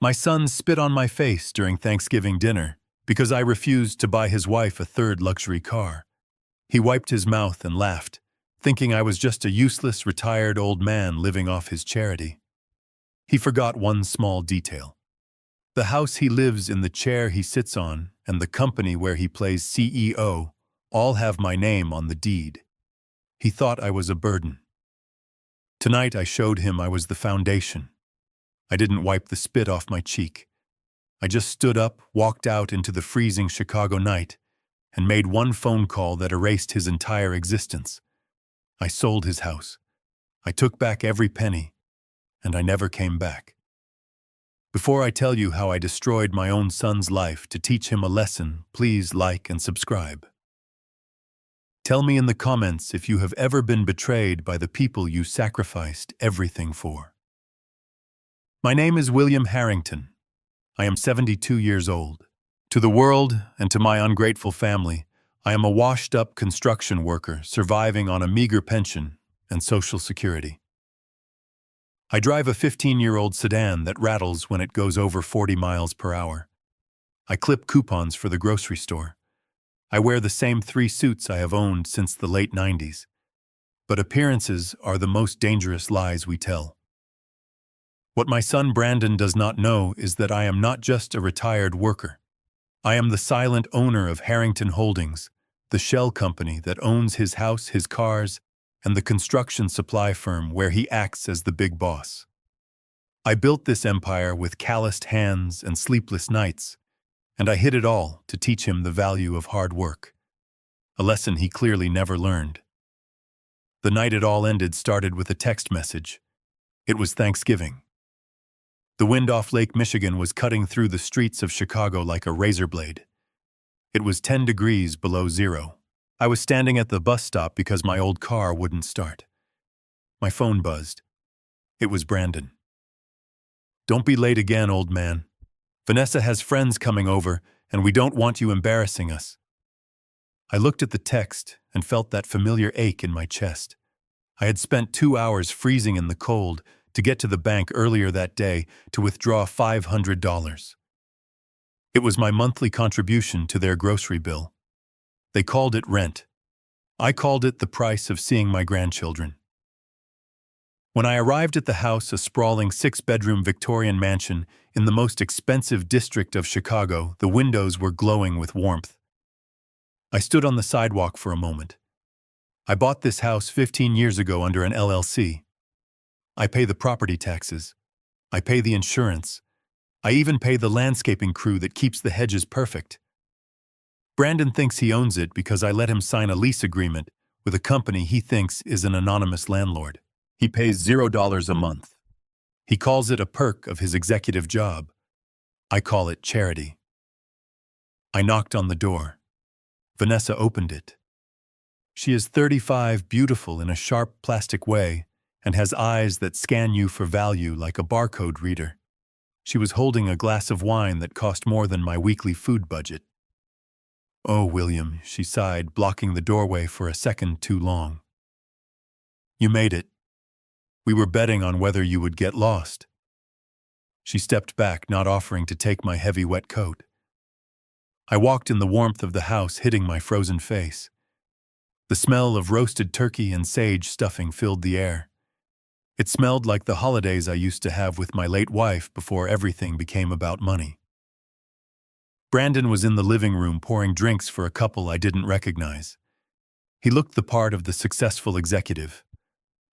My son spit on my face during Thanksgiving dinner because I refused to buy his wife a third luxury car. He wiped his mouth and laughed, thinking I was just a useless, retired old man living off his charity. He forgot one small detail. The house he lives in, the chair he sits on, and the company where he plays CEO all have my name on the deed. He thought I was a burden. Tonight I showed him I was the foundation. I didn't wipe the spit off my cheek. I just stood up, walked out into the freezing Chicago night, and made one phone call that erased his entire existence. I sold his house. I took back every penny, and I never came back. Before I tell you how I destroyed my own son's life to teach him a lesson, please like and subscribe. Tell me in the comments if you have ever been betrayed by the people you sacrificed everything for. My name is William Harrington. I am 72 years old. To the world and to my ungrateful family, I am a washed-up construction worker surviving on a meager pension and Social Security. I drive a 15-year-old sedan that rattles when it goes over 40 miles per hour. I clip coupons for the grocery store. I wear the same 3 suits I have owned since the late 90s. But appearances are the most dangerous lies we tell. What my son Brandon does not know is that I am not just a retired worker. I am the silent owner of Harrington Holdings, the shell company that owns his house, his cars, and the construction supply firm where he acts as the big boss. I built this empire with calloused hands and sleepless nights, and I hid it all to teach him the value of hard work, a lesson he clearly never learned. The night it all ended started with a text message. It was Thanksgiving. The wind off Lake Michigan was cutting through the streets of Chicago like a razor blade. It was 10 degrees below zero. I was standing at the bus stop because my old car wouldn't start. My phone buzzed. It was Brandon. "Don't be late again, old man. Vanessa has friends coming over, and we don't want you embarrassing us." I looked at the text and felt that familiar ache in my chest. I had spent 2 hours freezing in the cold to get to the bank earlier that day to withdraw $500. It was my monthly contribution to their grocery bill. They called it rent. I called it the price of seeing my grandchildren. When I arrived at the house, a sprawling 6-bedroom Victorian mansion in the most expensive district of Chicago, the windows were glowing with warmth. I stood on the sidewalk for a moment. I bought this house 15 years ago under an LLC. I pay the property taxes. I pay the insurance. I even pay the landscaping crew that keeps the hedges perfect. Brandon thinks he owns it because I let him sign a lease agreement with a company he thinks is an anonymous landlord. He pays $0 a month. He calls it a perk of his executive job. I call it charity. I knocked on the door. Vanessa opened it. She is 35, beautiful in a sharp plastic way, and has eyes that scan you for value like a barcode reader. She was holding a glass of wine that cost more than my weekly food budget. "Oh, William," she sighed, blocking the doorway for a second too long. "You made it. We were betting on whether you would get lost." She stepped back, not offering to take my heavy wet coat. I walked in the warmth of the house, hitting my frozen face. The smell of roasted turkey and sage stuffing filled the air. It smelled like the holidays I used to have with my late wife before everything became about money. Brandon was in the living room pouring drinks for a couple I didn't recognize. He looked the part of the successful executive.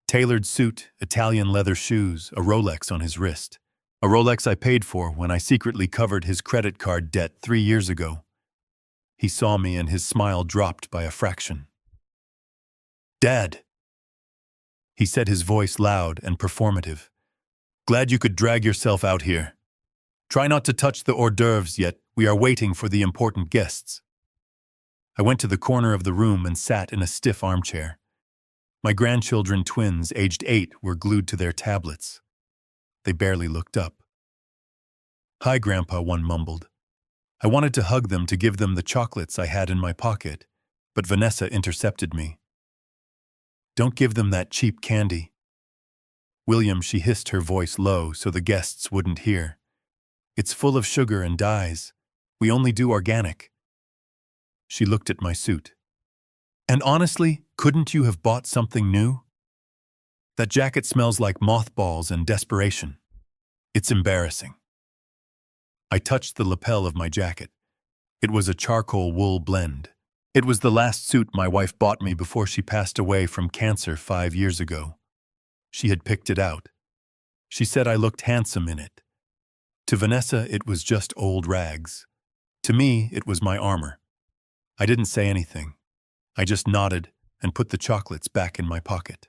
Tailored suit, Italian leather shoes, a Rolex on his wrist. A Rolex I paid for when I secretly covered his credit card debt 3 years ago. He saw me and his smile dropped by a fraction. "Dad," he said, his voice loud and performative. "Glad you could drag yourself out here. Try not to touch the hors d'oeuvres yet. We are waiting for the important guests." I went to the corner of the room and sat in a stiff armchair. My grandchildren, twins, aged 8, were glued to their tablets. They barely looked up. "Hi, Grandpa," one mumbled. I wanted to hug them to give them the chocolates I had in my pocket, but Vanessa intercepted me. "Don't give them that cheap candy." "William," she hissed, her voice low so the guests wouldn't hear. It's full of sugar and dyes. We only do organic." She looked at my suit. "And honestly, couldn't you have bought something new? That jacket smells like mothballs and desperation. It's embarrassing." I touched the lapel of my jacket. It was a charcoal wool blend. It was the last suit my wife bought me before she passed away from cancer 5 years ago. She had picked it out. She said I looked handsome in it. To Vanessa, it was just old rags. To me, it was my armor. I didn't say anything. I just nodded and put the chocolates back in my pocket.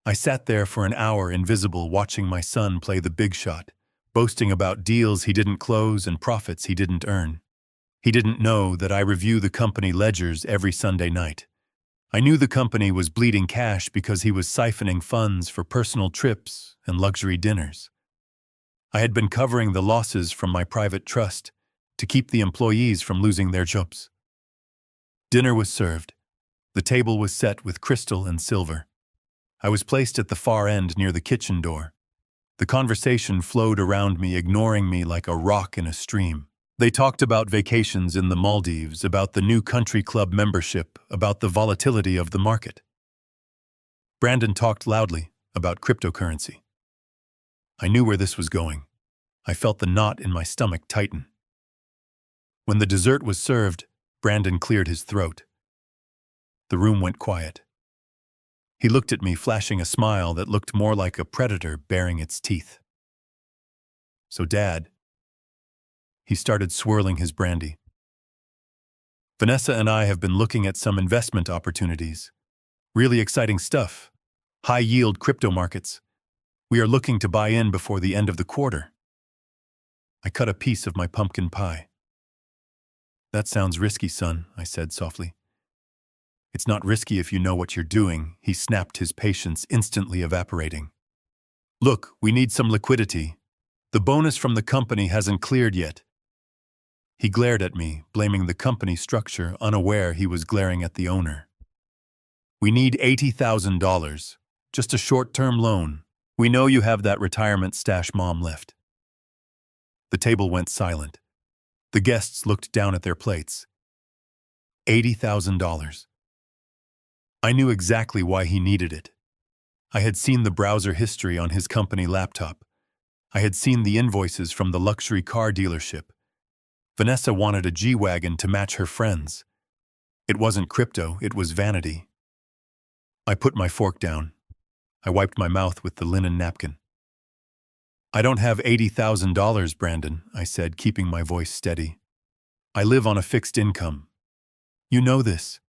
I sat there for an hour invisible, watching my son play the big shot, boasting about deals he didn't close and profits he didn't earn. He didn't know that I review the company ledgers every Sunday night. I knew the company was bleeding cash because he was siphoning funds for personal trips and luxury dinners. I had been covering the losses from my private trust to keep the employees from losing their jobs. Dinner was served. The table was set with crystal and silver. I was placed at the far end near the kitchen door. The conversation flowed around me, ignoring me like a rock in a stream. They talked about vacations in the Maldives, about the new country club membership, about the volatility of the market. Brandon talked loudly about cryptocurrency. I knew where this was going. I felt the knot in my stomach tighten. When the dessert was served, Brandon cleared his throat. The room went quiet. He looked at me, flashing a smile that looked more like a predator baring its teeth. "So, Dad," he started swirling his brandy. "Vanessa and I have been looking at some investment opportunities. Really exciting stuff. High-yield crypto markets. We are looking to buy in before the end of the quarter." I cut a piece of my pumpkin pie. "That sounds risky, son," I said softly. "It's not risky if you know what you're doing," he snapped, his patience instantly evaporating. "Look, we need some liquidity. The bonus from the company hasn't cleared yet." He glared at me, blaming the company structure, unaware he was glaring at the owner. "We need $80,000. Just a short-term loan. We know you have that retirement stash Mom left." The table went silent. The guests looked down at their plates. $80,000. I knew exactly why he needed it. I had seen the browser history on his company laptop. I had seen the invoices from the luxury car dealership. Vanessa wanted a G-Wagon to match her friends. It wasn't crypto, it was vanity. I put my fork down. I wiped my mouth with the linen napkin. "I don't have $80,000, Brandon," I said, keeping my voice steady. "I live on a fixed income. You know this.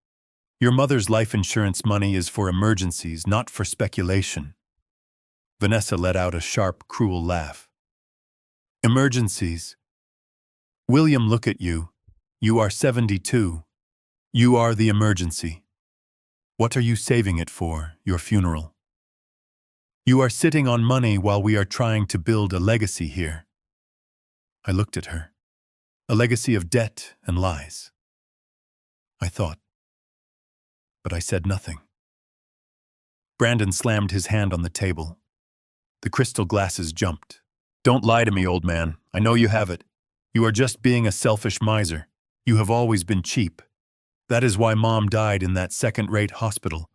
Your mother's life insurance money is for emergencies, not for speculation." Vanessa let out a sharp, cruel laugh. "Emergencies? William, look at you. You are 72. You are the emergency. What are you saving it for, your funeral? You are sitting on money while we are trying to build a legacy here." I looked at her. A legacy of debt and lies. I thought. But I said nothing. Brandon slammed his hand on the table. The crystal glasses jumped. "Don't lie to me, old man. I know you have it. You are just being a selfish miser. You have always been cheap. That is why Mom died in that second-rate hospital,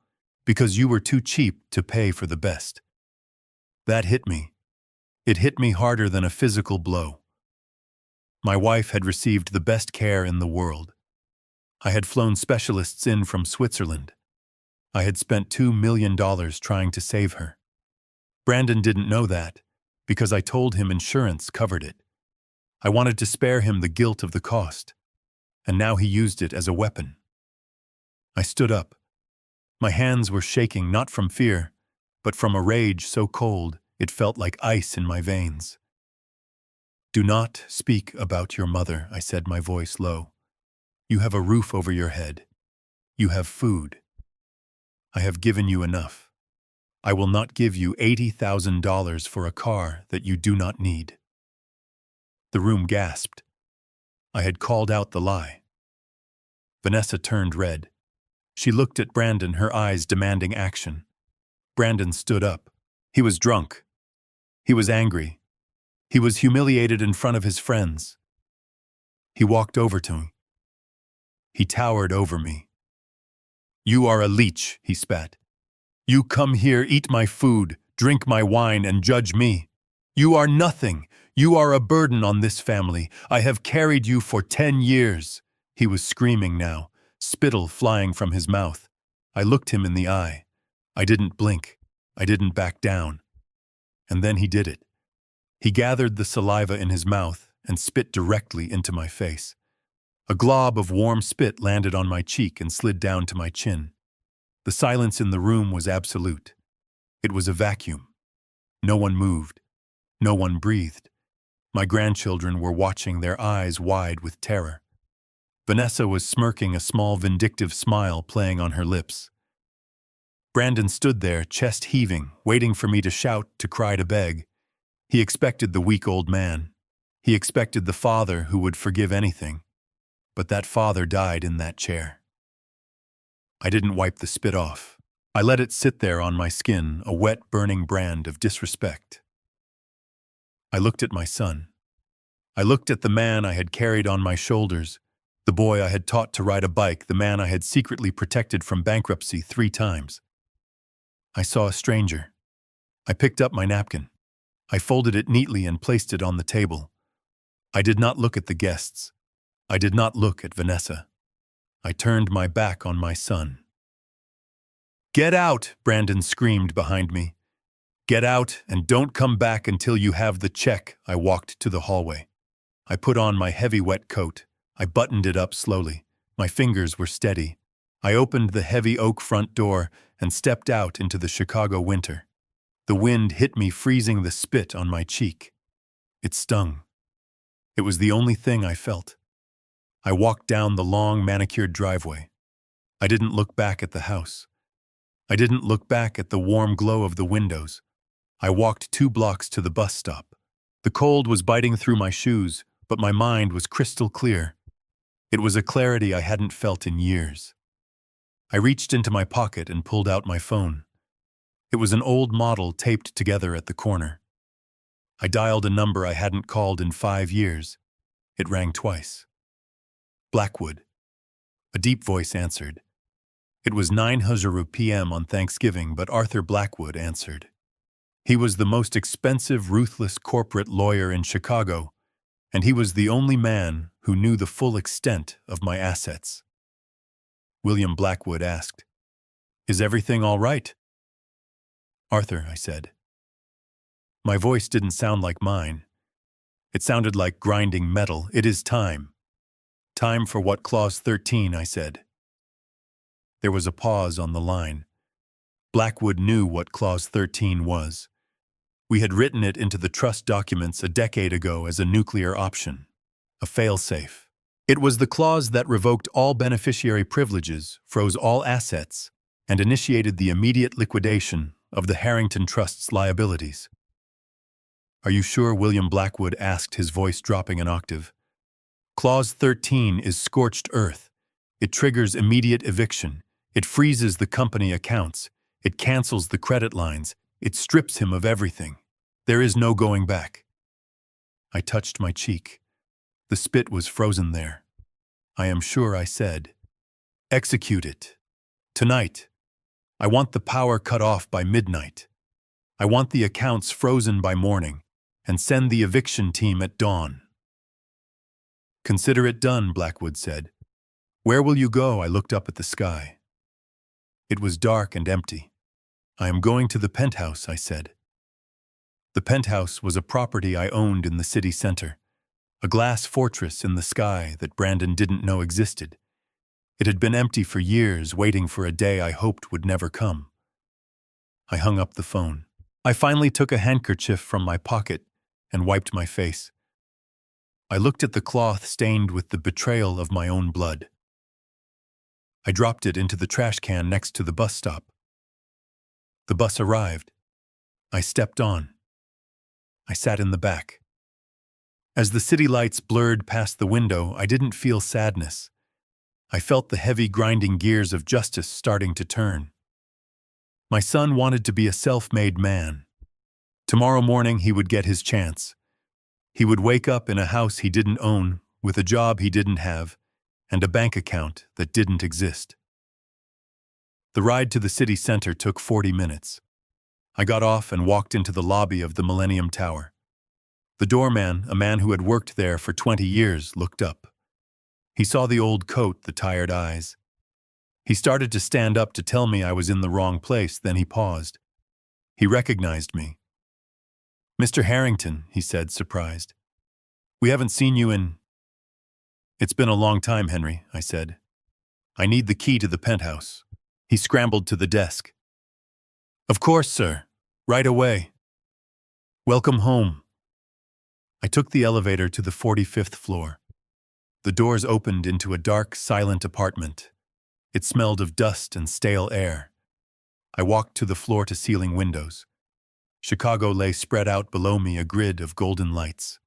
because you were too cheap to pay for the best." That hit me. It hit me harder than a physical blow. My wife had received the best care in the world. I had flown specialists in from Switzerland. I had spent $2 million trying to save her. Brandon didn't know that, because I told him insurance covered it. I wanted to spare him the guilt of the cost, and now he used it as a weapon. I stood up. My hands were shaking, not from fear, but from a rage so cold it felt like ice in my veins. "Do not speak about your mother," I said, my voice low. "You have a roof over your head. You have food. I have given you enough. I will not give you $80,000 for a car that you do not need." The room gasped. I had called out the lie. Vanessa turned red. She looked at Brandon, her eyes demanding action. Brandon stood up. He was drunk. He was angry. He was humiliated in front of his friends. He walked over to me. He towered over me. "You are a leech," he spat. "You come here, eat my food, drink my wine, and judge me. You are nothing. You are a burden on this family. I have carried you for 10 years. He was screaming now, spittle flying from his mouth. I looked him in the eye. I didn't blink. I didn't back down. And then he did it. He gathered the saliva in his mouth and spit directly into my face. A glob of warm spit landed on my cheek and slid down to my chin. The silence in the room was absolute. It was a vacuum. No one moved. No one breathed. My grandchildren were watching, their eyes wide with terror. Vanessa was smirking, a small vindictive smile playing on her lips. Brandon stood there, chest heaving, waiting for me to shout, to cry, to beg. He expected the weak old man. He expected the father who would forgive anything. But that father died in that chair. I didn't wipe the spit off. I let it sit there on my skin, a wet, burning brand of disrespect. I looked at my son. I looked at the man I had carried on my shoulders, the boy I had taught to ride a bike, the man I had secretly protected from bankruptcy 3 times. I saw a stranger. I picked up my napkin. I folded it neatly and placed it on the table. I did not look at the guests. I did not look at Vanessa. I turned my back on my son. "Get out!" Brandon screamed behind me. "Get out and don't come back until you have the check." I walked to the hallway. I put on my heavy wet coat. I buttoned it up slowly. My fingers were steady. I opened the heavy oak front door and stepped out into the Chicago winter. The wind hit me, freezing the spit on my cheek. It stung. It was the only thing I felt. I walked down the long, manicured driveway. I didn't look back at the house. I didn't look back at the warm glow of the windows. I walked 2 blocks to the bus stop. The cold was biting through my shoes, but my mind was crystal clear. It was a clarity I hadn't felt in years. I reached into my pocket and pulled out my phone. It was an old model taped together at the corner. I dialed a number I hadn't called in 5 years. It rang twice. Blackwood. A deep voice answered. It was 9:00 p.m. on Thanksgiving, but Arthur Blackwood answered. He was the most expensive, ruthless corporate lawyer in Chicago, and he was the only man who knew the full extent of my assets. William Blackwood asked, "Is everything all right?" "Arthur," I said. My voice didn't sound like mine. It sounded like grinding metal. "It is time." "Time for what? Clause 13, I said. There was a pause on the line. Blackwood knew what Clause 13 was. We had written it into the trust documents a decade ago as a nuclear option, a fail-safe. It was the clause that revoked all beneficiary privileges, froze all assets, and initiated the immediate liquidation of the Harrington Trust's liabilities. "Are you sure?" William Blackwood asked, his voice dropping an octave. "Clause 13 is scorched earth. It triggers immediate eviction. It freezes the company accounts. It cancels the credit lines. It strips him of everything. There is no going back." I touched my cheek. The spit was frozen there. "I am sure," I said. "Execute it. Tonight. I want the power cut off by midnight. I want the accounts frozen by morning, and send the eviction team at dawn." "Consider it done," Blackwood said. "Where will you go?" I looked up at the sky. It was dark and empty. "I am going to the penthouse," I said. The penthouse was a property I owned in the city center, a glass fortress in the sky that Brandon didn't know existed. It had been empty for years, waiting for a day I hoped would never come. I hung up the phone. I finally took a handkerchief from my pocket and wiped my face. I looked at the cloth stained with the betrayal of my own blood. I dropped it into the trash can next to the bus stop. The bus arrived. I stepped on. I sat in the back. As the city lights blurred past the window, I didn't feel sadness. I felt the heavy grinding gears of justice starting to turn. My son wanted to be a self-made man. Tomorrow morning he would get his chance. He would wake up in a house he didn't own, with a job he didn't have, and a bank account that didn't exist. The ride to the city center took 40 minutes. I got off and walked into the lobby of the Millennium Tower. The doorman, a man who had worked there for 20 years, looked up. He saw the old coat, the tired eyes. He started to stand up to tell me I was in the wrong place, then he paused. He recognized me. "Mr. Harrington," he said, surprised. "We haven't seen you in—" "It's been a long time, Henry," I said. "I need the key to the penthouse." He scrambled to the desk. "Of course, sir. Right away. Welcome home." I took the elevator to the 45th floor. The doors opened into a dark, silent apartment. It smelled of dust and stale air. I walked to the floor-to-ceiling windows. Chicago lay spread out below me, a grid of golden lights.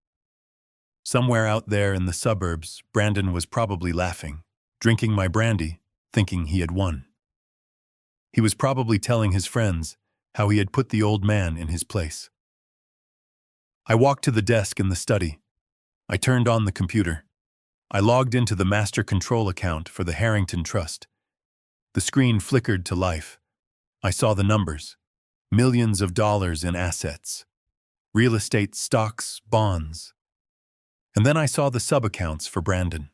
Somewhere out there in the suburbs, Brandon was probably laughing, drinking my brandy, thinking he had won. He was probably telling his friends how he had put the old man in his place. I walked to the desk in the study. I turned on the computer. I logged into the master control account for the Harrington Trust. The screen flickered to life. I saw the numbers. Millions of dollars in assets. Real estate, stocks, bonds. And then I saw the sub-accounts for Brandon.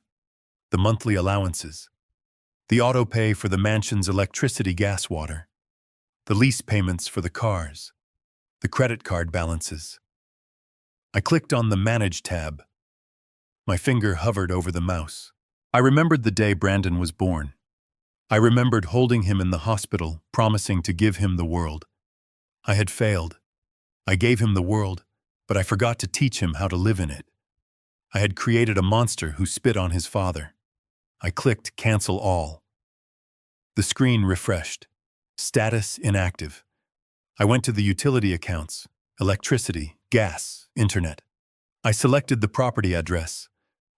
The monthly allowances. The auto pay for the mansion's electricity, gas, water. The lease payments for the cars. The credit card balances. I clicked on the Manage tab. My finger hovered over the mouse. I remembered the day Brandon was born. I remembered holding him in the hospital, promising to give him the world. I had failed. I gave him the world, but I forgot to teach him how to live in it. I had created a monster who spit on his father. I clicked Cancel All. The screen refreshed. Status inactive. I went to the utility accounts, electricity, gas, internet. I selected the property address.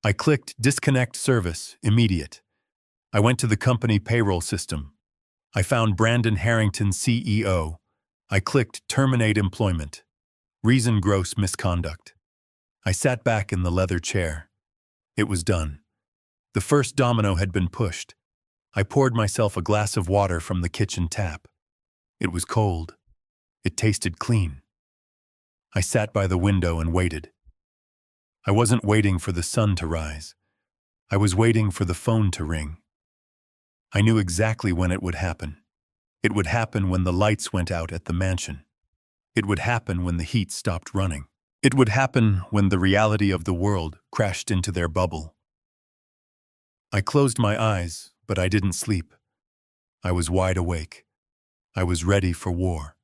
I clicked Disconnect Service, Immediate. I went to the company payroll system. I found Brandon Harrington, CEO. I clicked Terminate Employment. Reason: gross misconduct. I sat back in the leather chair. It was done. The first domino had been pushed. I poured myself a glass of water from the kitchen tap. It was cold. It tasted clean. I sat by the window and waited. I wasn't waiting for the sun to rise. I was waiting for the phone to ring. I knew exactly when it would happen. It would happen when the lights went out at the mansion. It would happen when the heat stopped running. It would happen when the reality of the world crashed into their bubble. I closed my eyes, but I didn't sleep. I was wide awake. I was ready for war.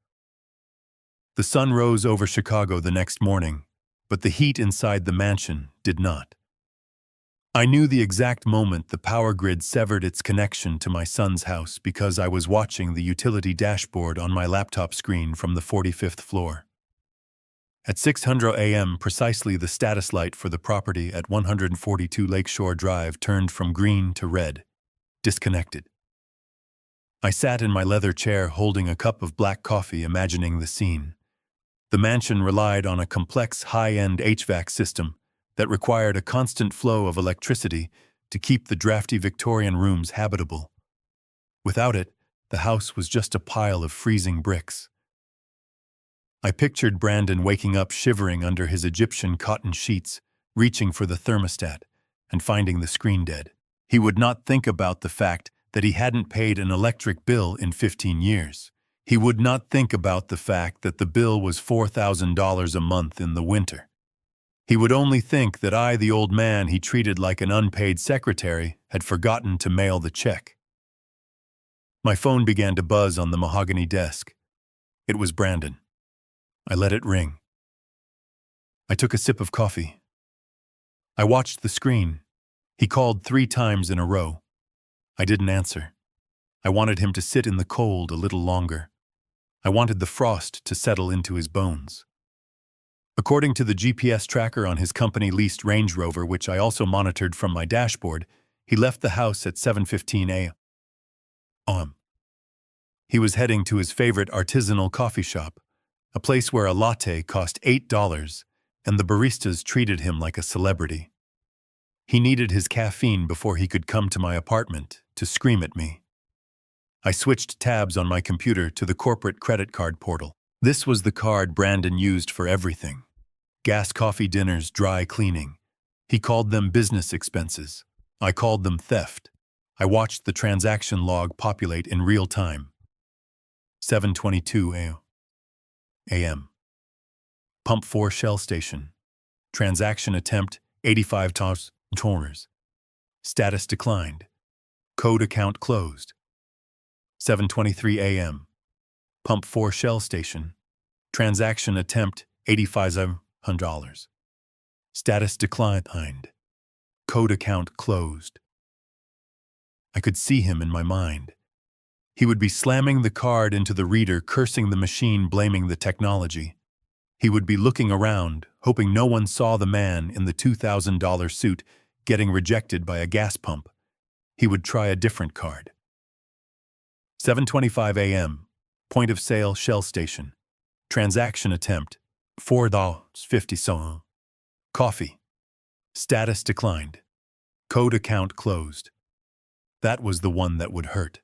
The sun rose over Chicago the next morning, but the heat inside the mansion did not. I knew the exact moment the power grid severed its connection to my son's house because I was watching the utility dashboard on my laptop screen from the 45th floor. At 6:00 a.m. precisely, the status light for the property at 142 Lakeshore Drive turned from green to red. Disconnected. I sat in my leather chair holding a cup of black coffee, imagining the scene. The mansion relied on a complex high-end HVAC system that required a constant flow of electricity to keep the drafty Victorian rooms habitable. Without it, the house was just a pile of freezing bricks. I pictured Brandon waking up shivering under his Egyptian cotton sheets, reaching for the thermostat, and finding the screen dead. He would not think about the fact that he hadn't paid an electric bill in 15 years. He would not think about the fact that the bill was $4,000 a month in the winter. He would only think that I, the old man he treated like an unpaid secretary, had forgotten to mail the check. My phone began to buzz on the mahogany desk. It was Brandon. I let it ring. I took a sip of coffee. I watched the screen. He called 3 times in a row. I didn't answer. I wanted him to sit in the cold a little longer. I wanted the frost to settle into his bones. According to the GPS tracker on his company-leased Range Rover, which I also monitored from my dashboard, he left the house at 7:15 a.m. He was heading to his favorite artisanal coffee shop, a place where a latte cost $8 and the baristas treated him like a celebrity. He needed his caffeine before he could come to my apartment to scream at me. I switched tabs on my computer to the corporate credit card portal. This was the card Brandon used for everything. Gas, coffee, dinners, dry cleaning. He called them business expenses. I called them theft. I watched the transaction log populate in real time. 7:22 a.m. Pump 4 Shell Station. Transaction attempt $85. Status declined. Code account closed. 7:23 a.m. Pump 4 Shell Station. Transaction attempt $8,500. Status declined. Code account closed. I could see him in my mind. He would be slamming the card into the reader, cursing the machine, blaming the technology. He would be looking around, hoping no one saw the man in the $2,000 suit getting rejected by a gas pump. He would try a different card. 7:25 a.m. Point of sale Shell Station. Transaction attempt $4.50. Coffee. Status declined. Code account closed. That was the one that would hurt.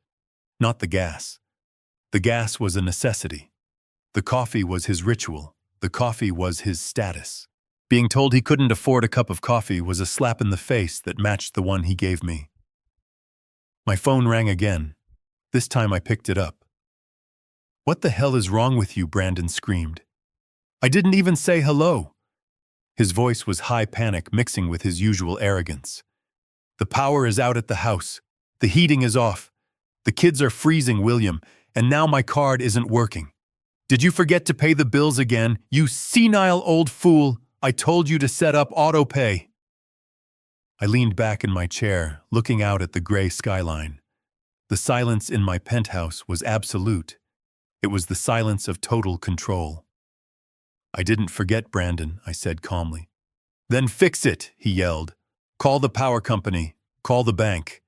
Not the gas. The gas was a necessity. The coffee was his ritual. The coffee was his status. Being told he couldn't afford a cup of coffee was a slap in the face that matched the one he gave me. My phone rang again. This time I picked it up. "What the hell is wrong with you?" Brandon screamed. "I didn't even say hello." His voice was high panic mixing with his usual arrogance. "The power is out at the house. The heating is off. The kids are freezing, William, and now my card isn't working. Did you forget to pay the bills again, you senile old fool? I told you to set up auto pay." I leaned back in my chair, looking out at the gray skyline. The silence in my penthouse was absolute. It was the silence of total control. "I didn't forget, Brandon," I said calmly. "Then fix it," he yelled. "Call the power company. Call the bank."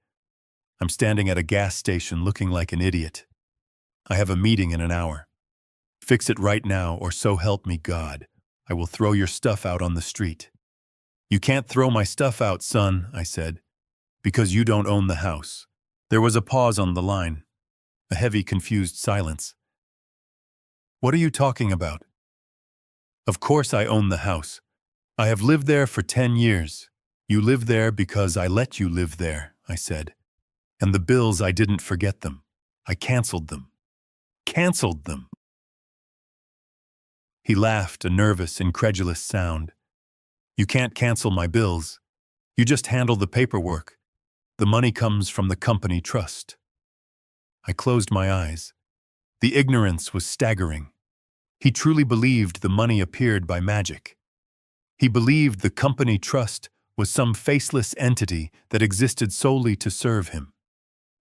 I'm standing at a gas station looking like an idiot. "I have a meeting in an hour. Fix it right now, or so help me God, I will throw your stuff out on the street." "You can't throw my stuff out, son," I said, "because you don't own the house." There was a pause on the line, a heavy, confused silence. "What are you talking about?" "Of course I own the house. I have lived there for 10 years. You live there because I let you live there," I said. "And the bills, I didn't forget them. I canceled them. Canceled them." He laughed, a nervous, incredulous sound. "You can't cancel my bills. You just handle the paperwork. The money comes from the company trust." I closed my eyes. The ignorance was staggering. He truly believed the money appeared by magic. He believed the company trust was some faceless entity that existed solely to serve him.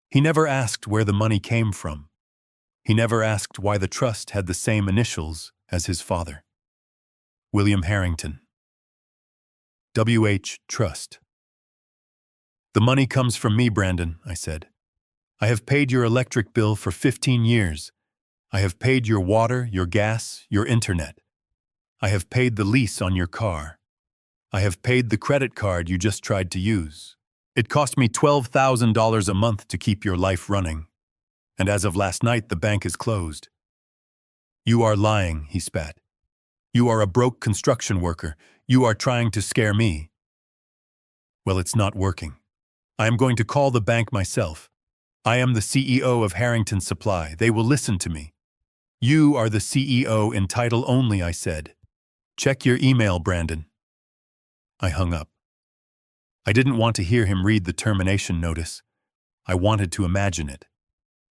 He never asked where the money came from. He never asked why the trust had the same initials as his father. William Harrington. W.H. Trust. "The money comes from me, Brandon," I said. "I have paid your electric bill for 15 years. I have paid your water, your gas, your internet. I have paid the lease on your car. I have paid the credit card you just tried to use. It cost me $12,000 a month to keep your life running. And as of last night, the bank is closed." "You are lying," he spat. "You are a broke construction worker. You are trying to scare me." "Well, it's not working. I am going to call the bank myself. I am the CEO of Harrington Supply. They will listen to me." "You are the CEO in title only," I said. "Check your email, Brandon." I hung up. I didn't want to hear him read the termination notice. I wanted to imagine it.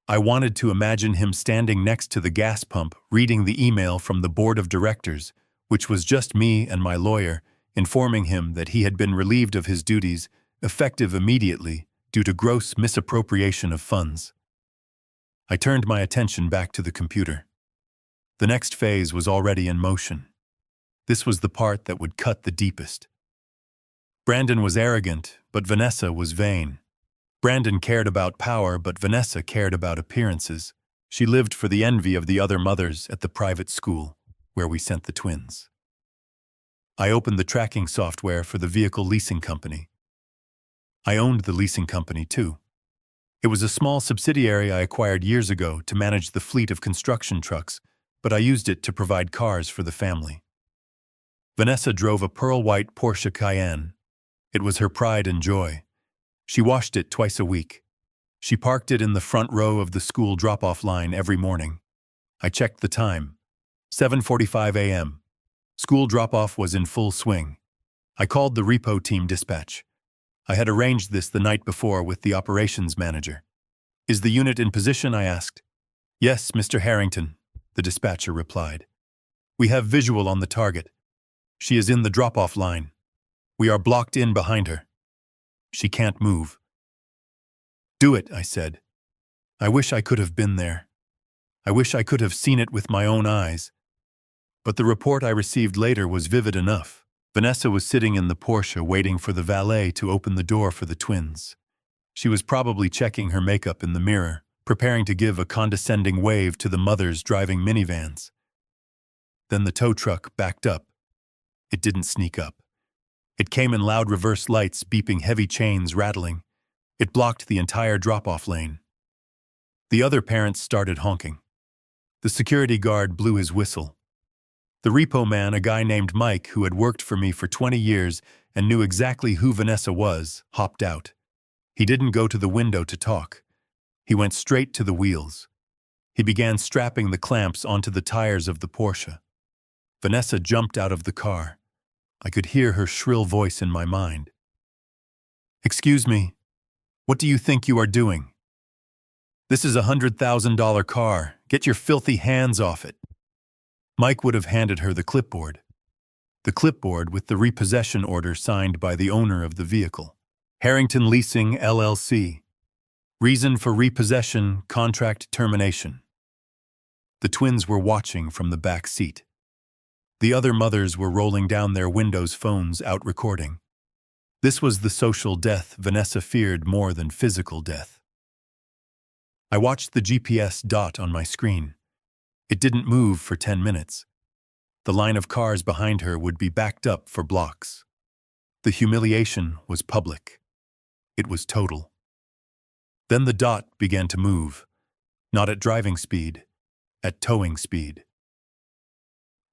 I wanted to imagine him standing next to the gas pump, reading the email from the board of directors, which was just me and my lawyer, informing him that he had been relieved of his duties, effective immediately, due to gross misappropriation of funds. I turned my attention back to the computer. The next phase was already in motion. This was the part that would cut the deepest. Brandon was arrogant, but Vanessa was vain. Brandon cared about power, but Vanessa cared about appearances. She lived for the envy of the other mothers at the private school, where we sent the twins. I opened the tracking software for the vehicle leasing company. I owned the leasing company, too. It was a small subsidiary I acquired years ago to manage the fleet of construction trucks, but I used it to provide cars for the family. Vanessa drove a pearl-white Porsche Cayenne. It was her pride and joy. She washed it twice a week. She parked it in the front row of the school drop-off line every morning. I checked the time. 7:45 a.m. School drop-off was in full swing. I called the repo team dispatch. I had arranged this the night before with the operations manager. "Is the unit in position?" I asked. "Yes, Mr. Harrington," the dispatcher replied. "We have visual on the target. She is in the drop-off line. We are blocked in behind her. She can't move." "Do it," I said. I wish I could have been there. I wish I could have seen it with my own eyes. But the report I received later was vivid enough. Vanessa was sitting in the Porsche waiting for the valet to open the door for the twins. She was probably checking her makeup in the mirror, preparing to give a condescending wave to the mothers driving minivans. Then the tow truck backed up. It didn't sneak up. It came in loud reverse lights, beeping, heavy chains rattling. It blocked the entire drop-off lane. The other parents started honking. The security guard blew his whistle. The repo man, a guy named Mike who had worked for me for 20 years and knew exactly who Vanessa was, hopped out. He didn't go to the window to talk. He went straight to the wheels. He began strapping the clamps onto the tires of the Porsche. Vanessa jumped out of the car. I could hear her shrill voice in my mind. "Excuse me, what do you think you are doing? This is a $100,000 car. Get your filthy hands off it." Mike would have handed her the clipboard with the repossession order signed by the owner of the vehicle. Harrington Leasing, LLC. Reason for repossession, contract termination. The twins were watching from the back seat. The other mothers were rolling down their windows, phones out recording. This was the social death Vanessa feared more than physical death. I watched the GPS dot on my screen. It didn't move for 10 minutes. The line of cars behind her would be backed up for blocks. The humiliation was public. It was total. Then the dot began to move, not at driving speed, at towing speed.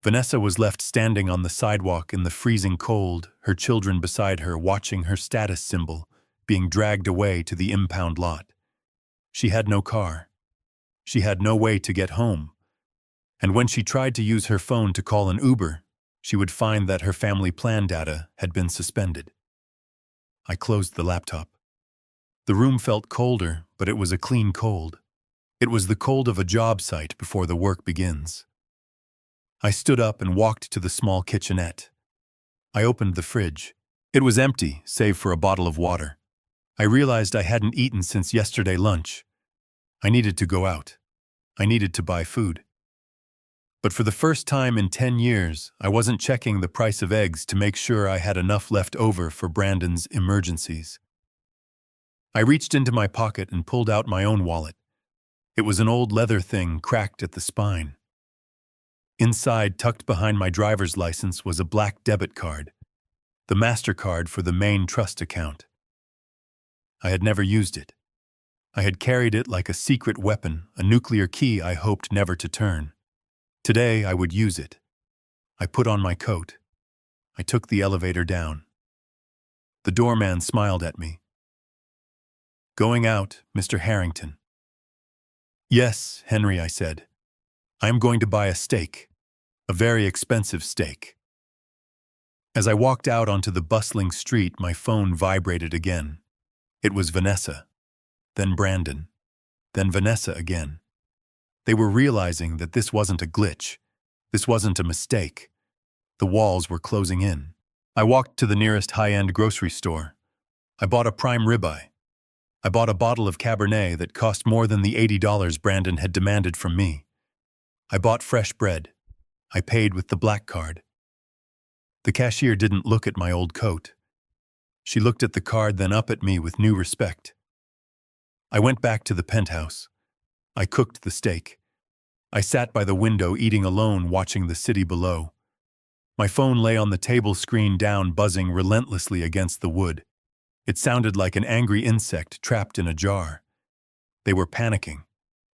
Vanessa was left standing on the sidewalk in the freezing cold, her children beside her watching her status symbol being dragged away to the impound lot. She had no car. She had no way to get home. And when she tried to use her phone to call an Uber, she would find that her family plan data had been suspended. I closed the laptop. The room felt colder, but it was a clean cold. It was the cold of a job site before the work begins. I stood up and walked to the small kitchenette. I opened the fridge. It was empty, save for a bottle of water. I realized I hadn't eaten since yesterday lunch. I needed to go out. I needed to buy food. But for the first time in 10 years, I wasn't checking the price of eggs to make sure I had enough left over for Brandon's emergencies. I reached into my pocket and pulled out my own wallet. It was an old leather thing cracked at the spine. Inside, tucked behind my driver's license, was a black debit card, the MasterCard for the main trust account. I had never used it. I had carried it like a secret weapon, a nuclear key I hoped never to turn. Today, I would use it. I put on my coat. I took the elevator down. The doorman smiled at me. "Going out, Mr. Harrington." "Yes, Henry," I said. "I am going to buy a steak. A very expensive steak." As I walked out onto the bustling street, my phone vibrated again. It was Vanessa. Then Brandon. Then Vanessa again. They were realizing that this wasn't a glitch. This wasn't a mistake. The walls were closing in. I walked to the nearest high-end grocery store. I bought a prime ribeye. I bought a bottle of Cabernet that cost more than the $80 Brandon had demanded from me. I bought fresh bread. I paid with the black card. The cashier didn't look at my old coat. She looked at the card, then up at me with new respect. I went back to the penthouse. I cooked the steak. I sat by the window eating alone, watching the city below. My phone lay on the table screen down, buzzing relentlessly against the wood. It sounded like an angry insect trapped in a jar. They were panicking.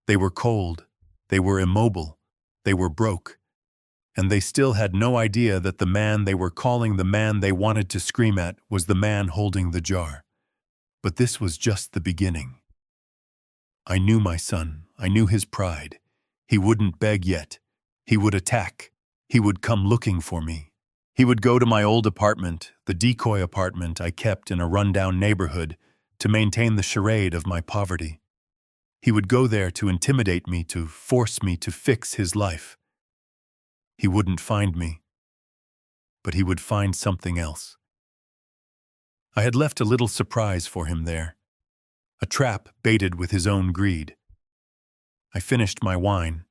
They were cold. They were immobile. They were broke. And they still had no idea that the man they were calling the man they wanted to scream at was the man holding the jar. But this was just the beginning. I knew my son. I knew his pride. He wouldn't beg yet. He would attack. He would come looking for me. He would go to my old apartment, the decoy apartment I kept in a rundown neighborhood, to maintain the charade of my poverty. He would go there to intimidate me, to force me to fix his life. He wouldn't find me, but he would find something else. I had left a little surprise for him there, a trap baited with his own greed. I finished my wine.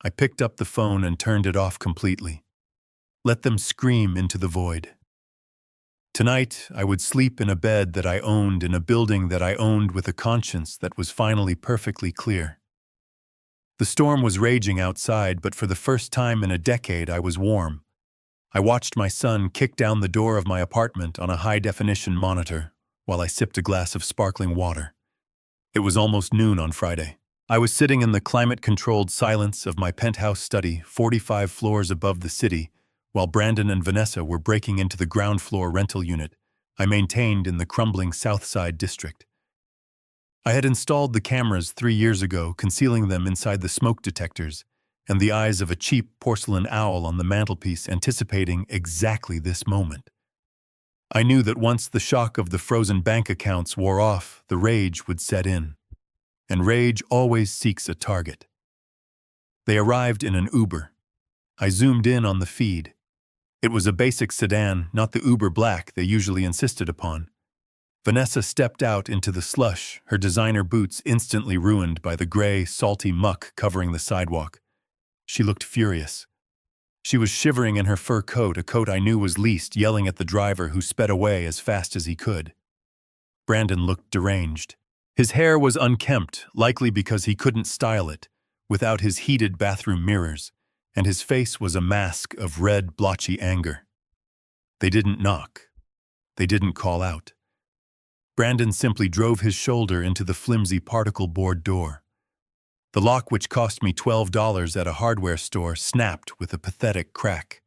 I picked up the phone and turned it off completely. Let them scream into the void. Tonight, I would sleep in a bed that I owned, in a building that I owned, with a conscience that was finally perfectly clear. The storm was raging outside, but for the first time in a decade, I was warm. I watched my son kick down the door of my apartment on a high-definition monitor while I sipped a glass of sparkling water. It was almost noon on Friday. I was sitting in the climate-controlled silence of my penthouse study, 45 floors above the city, while Brandon and Vanessa were breaking into the ground-floor rental unit I maintained in the crumbling South Side district. I had installed the cameras 3 years ago, concealing them inside the smoke detectors and the eyes of a cheap porcelain owl on the mantelpiece, anticipating exactly this moment. I knew that once the shock of the frozen bank accounts wore off, the rage would set in. And rage always seeks a target. They arrived in an Uber. I zoomed in on the feed. It was a basic sedan, not the Uber Black they usually insisted upon. Vanessa stepped out into the slush, her designer boots instantly ruined by the gray, salty muck covering the sidewalk. She looked furious. She was shivering in her fur coat, a coat I knew was leased, yelling at the driver who sped away as fast as he could. Brandon looked deranged. His hair was unkempt, likely because he couldn't style it, without his heated bathroom mirrors, and his face was a mask of red, blotchy anger. They didn't knock. They didn't call out. Brandon simply drove his shoulder into the flimsy particle board door. The lock, which cost me $12 at a hardware store, snapped with a pathetic crack.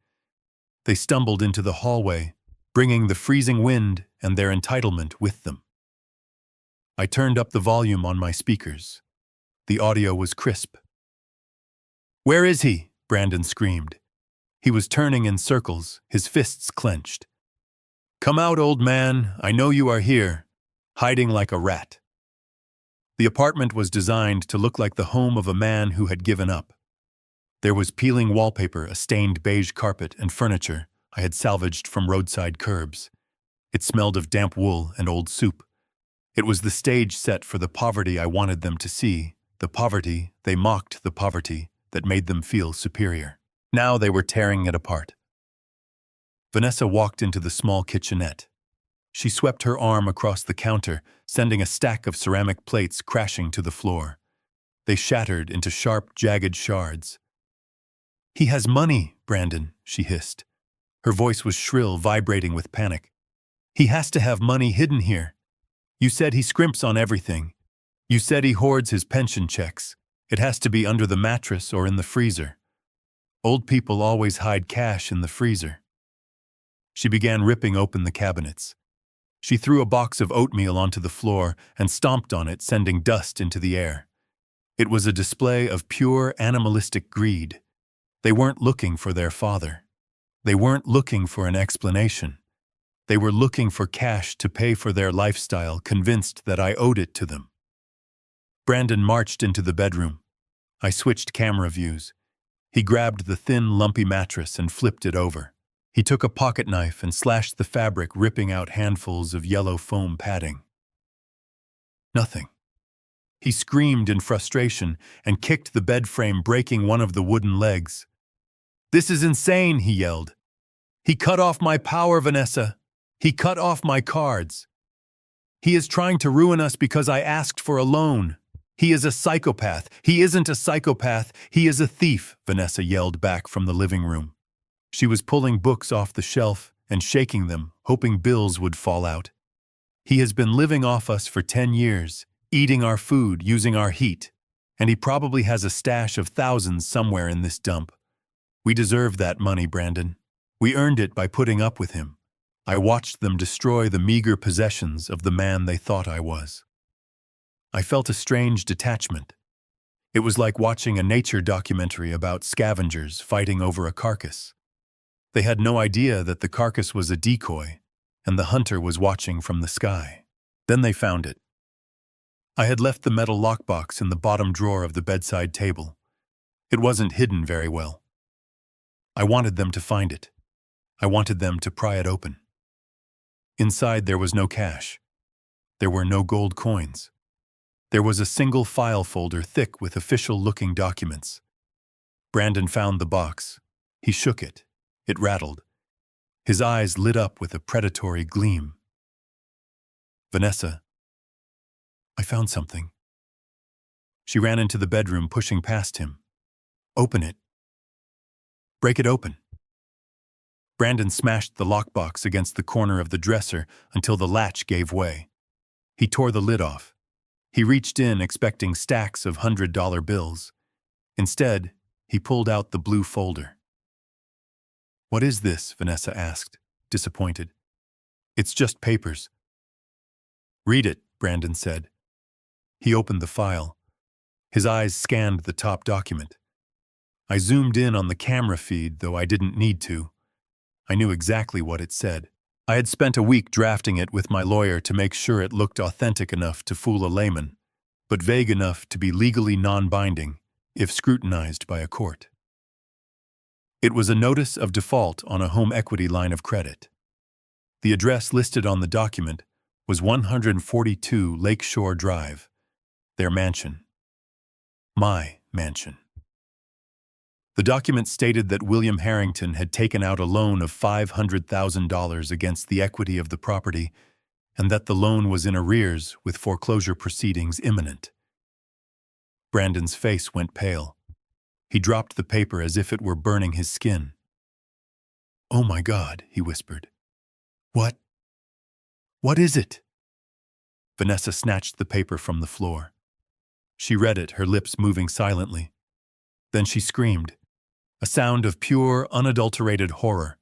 They stumbled into the hallway, bringing the freezing wind and their entitlement with them. I turned up the volume on my speakers. The audio was crisp. "Where is he?" Brandon screamed. He was turning in circles, his fists clenched. "Come out, old man. I know you are here, hiding like a rat." The apartment was designed to look like the home of a man who had given up. There was peeling wallpaper, a stained beige carpet, and furniture I had salvaged from roadside curbs. It smelled of damp wool and old soup. It was the stage set for the poverty I wanted them to see, the poverty they mocked, the poverty that made them feel superior. Now they were tearing it apart. Vanessa walked into the small kitchenette. She swept her arm across the counter, sending a stack of ceramic plates crashing to the floor. They shattered into sharp, jagged shards. "He has money, Brandon," she hissed. Her voice was shrill, vibrating with panic. "He has to have money hidden here. You said he scrimps on everything. You said he hoards his pension checks. It has to be under the mattress or in the freezer. Old people always hide cash in the freezer." She began ripping open the cabinets. She threw a box of oatmeal onto the floor and stomped on it, sending dust into the air. It was a display of pure animalistic greed. They weren't looking for their father. They weren't looking for an explanation. They were looking for cash to pay for their lifestyle, convinced that I owed it to them. Brandon marched into the bedroom. I switched camera views. He grabbed the thin, lumpy mattress and flipped it over. He took a pocket knife and slashed the fabric, ripping out handfuls of yellow foam padding. Nothing. He screamed in frustration and kicked the bed frame, breaking one of the wooden legs. "This is insane," he yelled. "He cut off my power, Vanessa. He cut off my cards. He is trying to ruin us because I asked for a loan. He is a psychopath. He isn't a psychopath. He is a thief," Vanessa yelled back from the living room. She was pulling books off the shelf and shaking them, hoping bills would fall out. He has been living off us for 10 years, eating our food, using our heat, and he probably has a stash of thousands somewhere in this dump. We deserve that money, Brandon. We earned it by putting up with him. I watched them destroy the meager possessions of the man they thought I was. I felt a strange detachment. It was like watching a nature documentary about scavengers fighting over a carcass. They had no idea that the carcass was a decoy, and the hunter was watching from the sky. Then they found it. I had left the metal lockbox in the bottom drawer of the bedside table. It wasn't hidden very well. I wanted them to find it. I wanted them to pry it open. Inside there was no cash. There were no gold coins. There was a single file folder thick with official-looking documents. Brandon found the box. He shook it. It rattled. His eyes lit up with a predatory gleam. "Vanessa, I found something." She ran into the bedroom, pushing past him. "Open it. Break it open." Brandon smashed the lockbox against the corner of the dresser until the latch gave way. He tore the lid off. He reached in, expecting stacks of $100 bills. Instead, he pulled out the blue folder. "What is this?" Vanessa asked, disappointed. "It's just papers." "Read it," Brandon said. He opened the file. His eyes scanned the top document. I zoomed in on the camera feed, though I didn't need to. I knew exactly what it said. I had spent a week drafting it with my lawyer to make sure it looked authentic enough to fool a layman, but vague enough to be legally non-binding if scrutinized by a court. It was a notice of default on a home equity line of credit. The address listed on the document was 142 Lakeshore Drive, their mansion. My mansion. The document stated that William Harrington had taken out a loan of $500,000 against the equity of the property, and that the loan was in arrears with foreclosure proceedings imminent. Brandon's face went pale. He dropped the paper as if it were burning his skin. "Oh my God," he whispered. "What? What is it?" Vanessa snatched the paper from the floor. She read it, her lips moving silently. Then she screamed, a sound of pure, unadulterated horror.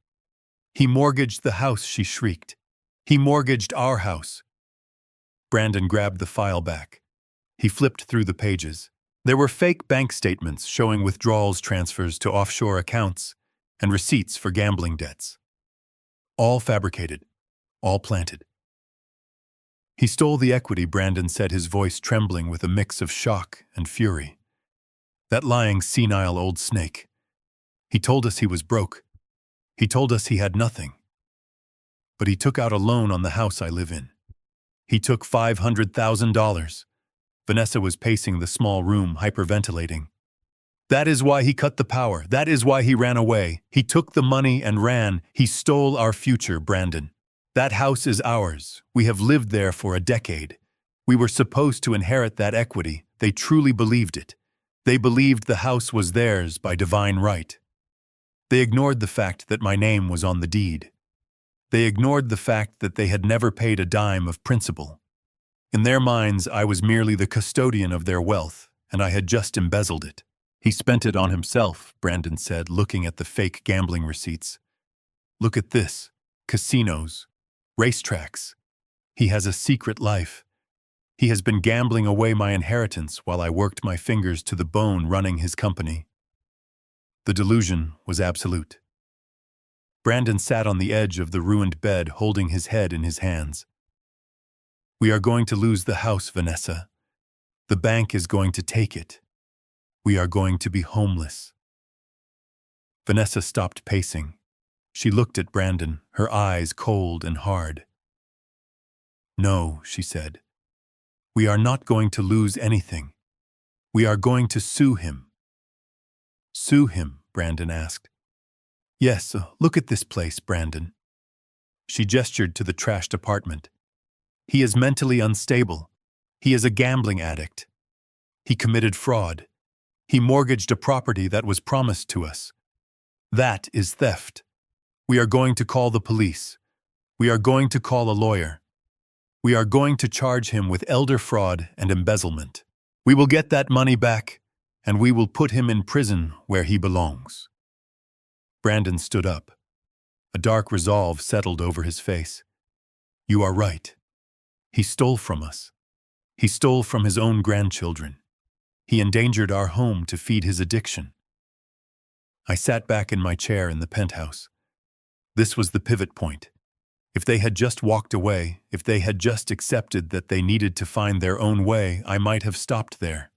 "He mortgaged the house," she shrieked. "He mortgaged our house." Brandon grabbed the file back. He flipped through the pages. There were fake bank statements showing withdrawals, transfers to offshore accounts, and receipts for gambling debts. All fabricated, all planted. "He stole the equity," Brandon said, his voice trembling with a mix of shock and fury. "That lying, senile old snake. He told us he was broke. He told us he had nothing. But he took out a loan on the house I live in. He took $500,000. Vanessa was pacing the small room, hyperventilating. "That is why he cut the power. That is why he ran away. He took the money and ran. He stole our future, Brandon. That house is ours. We have lived there for a decade. We were supposed to inherit that equity. They truly believed it. They believed the house was theirs by divine right. They ignored the fact that my name was on the deed. They ignored the fact that they had never paid a dime of principal. In their minds, I was merely the custodian of their wealth, and I had just embezzled it. He spent it on himself," Brandon said, looking at the fake gambling receipts. "Look at this. Casinos. Racetracks. He has a secret life. He has been gambling away my inheritance while I worked my fingers to the bone running his company." The delusion was absolute. Brandon sat on the edge of the ruined bed, holding his head in his hands. "We are going to lose the house, Vanessa. The bank is going to take it. We are going to be homeless." Vanessa stopped pacing. She looked at Brandon, her eyes cold and hard. "No," she said. "We are not going to lose anything. We are going to sue him." "Sue him?" Brandon asked. "Yes, look at this place, Brandon." She gestured to the trashed apartment. "He is mentally unstable. He is a gambling addict. He committed fraud. He mortgaged a property that was promised to us. That is theft. We are going to call the police. We are going to call a lawyer. We are going to charge him with elder fraud and embezzlement. We will get that money back, and we will put him in prison where he belongs." Brandon stood up. A dark resolve settled over his face. "You are right. He stole from us. He stole from his own grandchildren. He endangered our home to feed his addiction." I sat back in my chair in the penthouse. This was the pivot point. If they had just walked away, if they had just accepted that they needed to find their own way, I might have stopped there.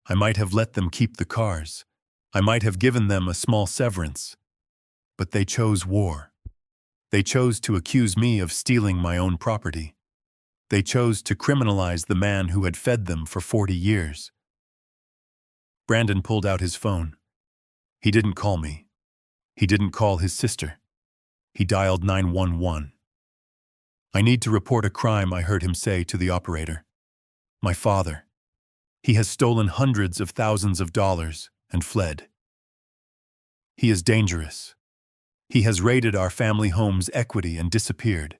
I might have let them keep the cars. I might have given them a small severance. But they chose war. They chose to accuse me of stealing my own property. They chose to criminalize the man who had fed them for 40 years. Brandon pulled out his phone. He didn't call me. He didn't call his sister. He dialed 911. "I need to report a crime," I heard him say to the operator. "My father. He has stolen hundreds of thousands of dollars and fled. He is dangerous. He has raided our family home's equity and disappeared."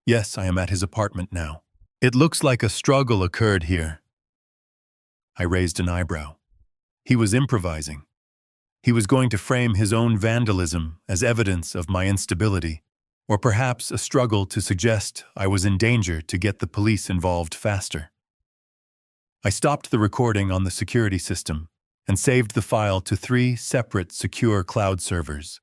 Yes, I am at his apartment now. "It looks like a struggle occurred here." I raised an eyebrow. He was improvising. He was going to frame his own vandalism as evidence of my instability, or perhaps a struggle to suggest I was in danger to get the police involved faster. I stopped the recording on the security system and saved the file to 3 separate secure cloud servers.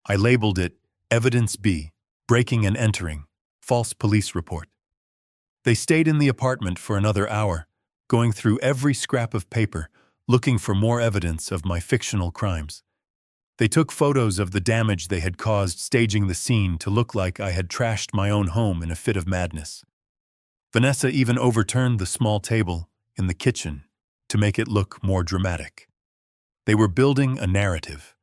I labeled it Evidence B, Breaking and Entering, False Police Report. They stayed in the apartment for another hour, going through every scrap of paper, looking for more evidence of my fictional crimes. They took photos of the damage they had caused, staging the scene to look like I had trashed my own home in a fit of madness. Vanessa even overturned the small table in the kitchen to make it look more dramatic. They were building a narrative.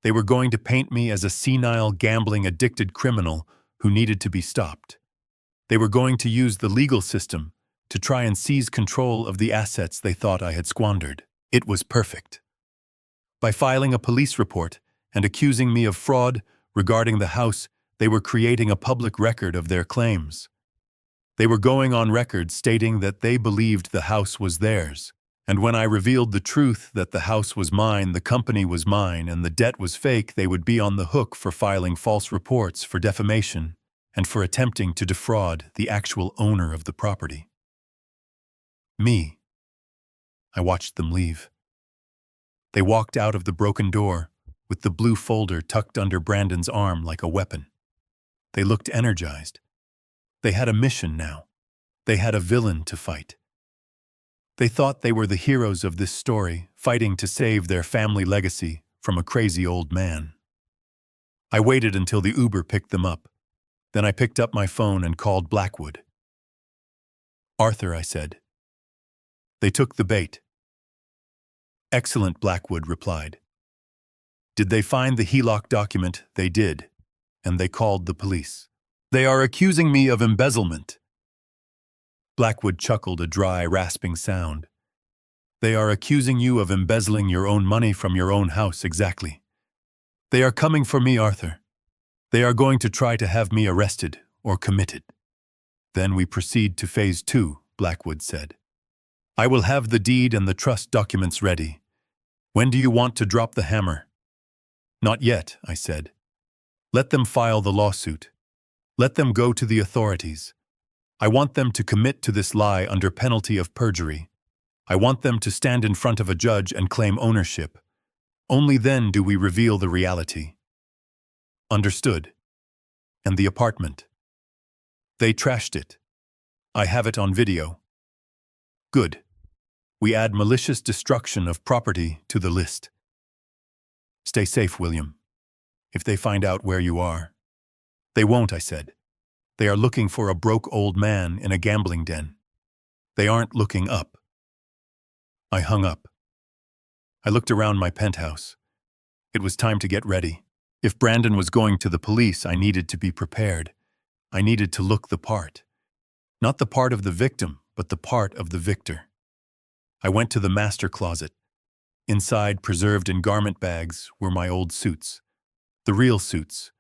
They were going to paint me as a senile, gambling-addicted criminal who needed to be stopped. They were going to use the legal system to try and seize control of the assets they thought I had squandered. It was perfect. By filing a police report and accusing me of fraud regarding the house, they were creating a public record of their claims. They were going on record stating that they believed the house was theirs, and when I revealed the truth that the house was mine, the company was mine, and the debt was fake, they would be on the hook for filing false reports for defamation and for attempting to defraud the actual owner of the property. Me. I watched them leave. They walked out of the broken door with the blue folder tucked under Brandon's arm like a weapon. They looked energized. They had a mission now. They had a villain to fight. They thought they were the heroes of this story, fighting to save their family legacy from a crazy old man. I waited until the Uber picked them up. Then I picked up my phone and called Blackwood. "Arthur," I said. "They took the bait." "Excellent," Blackwood replied. "Did they find the HELOC document?" "They did, and they called the police. They are accusing me of embezzlement." Blackwood chuckled, a dry, rasping sound. "They are accusing you of embezzling your own money from your own house, exactly. They are coming for me, Arthur. They are going to try to have me arrested or committed." "Then we proceed to phase 2, Blackwood said. "I will have the deed and the trust documents ready. When do you want to drop the hammer?" "Not yet," I said. "Let them file the lawsuit. Let them go to the authorities. I want them to commit to this lie under penalty of perjury. I want them to stand in front of a judge and claim ownership. Only then do we reveal the reality." "Understood." "And the apartment?" "They trashed it. I have it on video." "Good. We add malicious destruction of property to the list." "Stay safe, William. If they find out where you are." "They won't," I said. "They are looking for a broke old man in a gambling den. They aren't looking up." I hung up. I looked around my penthouse. It was time to get ready. If Brandon was going to the police, I needed to be prepared. I needed to look the part. Not the part of the victim, but the part of the victor. I went to the master closet. Inside, preserved in garment bags, were my old suits. The real suits.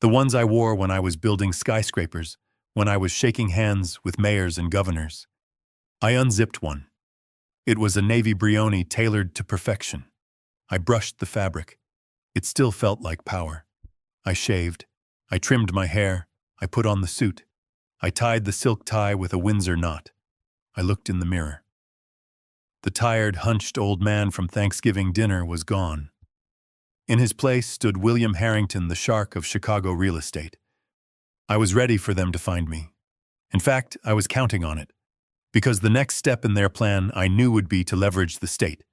The ones I wore when I was building skyscrapers, when I was shaking hands with mayors and governors. I unzipped one. It was a navy brioni tailored to perfection. I brushed the fabric. It still felt like power. I shaved. I trimmed my hair. I put on the suit. I tied the silk tie with a Windsor knot. I looked in the mirror. The tired, hunched old man from Thanksgiving dinner was gone. In his place stood William Harrington, the shark of Chicago real estate. I was ready for them to find me. In fact, I was counting on it. Because the next step in their plan I knew would be to leverage the state.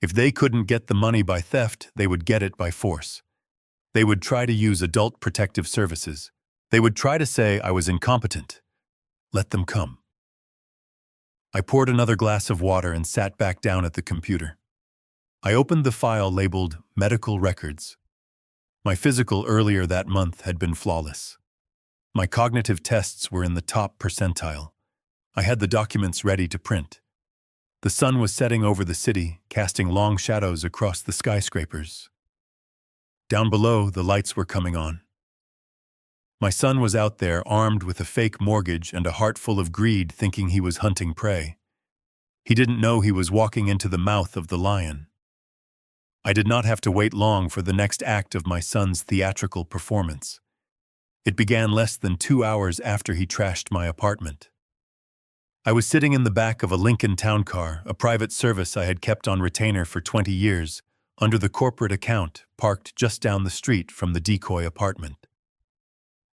If they couldn't get the money by theft, they would get it by force. They would try to use adult protective services. They would try to say I was incompetent. Let them come. I poured another glass of water and sat back down at the computer. I opened the file labeled Medical Records. My physical earlier that month had been flawless. My cognitive tests were in the top percentile. I had the documents ready to print. The sun was setting over the city, casting long shadows across the skyscrapers. Down below, the lights were coming on. My son was out there, armed with a fake mortgage and a heart full of greed, thinking he was hunting prey. He didn't know he was walking into the mouth of the lion. I did not have to wait long for the next act of my son's theatrical performance. It began less than 2 hours after he trashed my apartment. I was sitting in the back of a Lincoln Town Car, a private service I had kept on retainer for 20 years, under the corporate account, parked just down the street from the decoy apartment.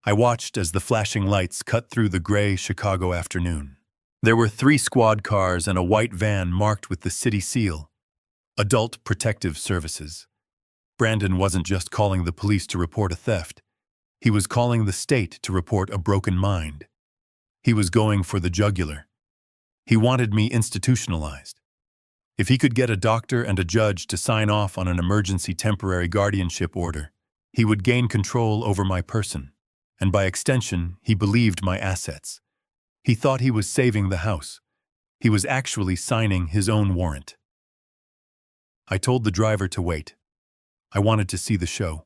I watched as the flashing lights cut through the gray Chicago afternoon. There were 3 squad cars and a white van marked with the city seal, Adult Protective Services. Brandon wasn't just calling the police to report a theft. He was calling the state to report a broken mind. He was going for the jugular. He wanted me institutionalized. If he could get a doctor and a judge to sign off on an emergency temporary guardianship order, he would gain control over my person, and by extension, he believed my assets. He thought he was saving the house. He was actually signing his own warrant. I told the driver to wait. I wanted to see the show.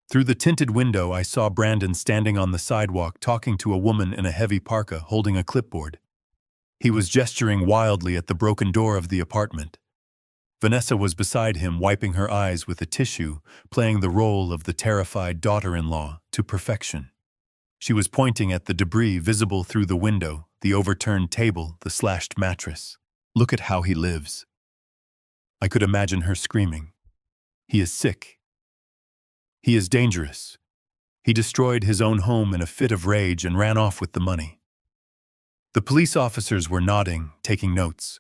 Through the tinted window, I saw Brandon standing on the sidewalk talking to a woman in a heavy parka holding a clipboard. He was gesturing wildly at the broken door of the apartment. Vanessa was beside him, wiping her eyes with a tissue, playing the role of the terrified daughter-in-law to perfection. She was pointing at the debris visible through the window, the overturned table, the slashed mattress. "Look at how he lives." I could imagine her screaming. "He is sick. He is dangerous. He destroyed his own home in a fit of rage and ran off with the money." The police officers were nodding, taking notes.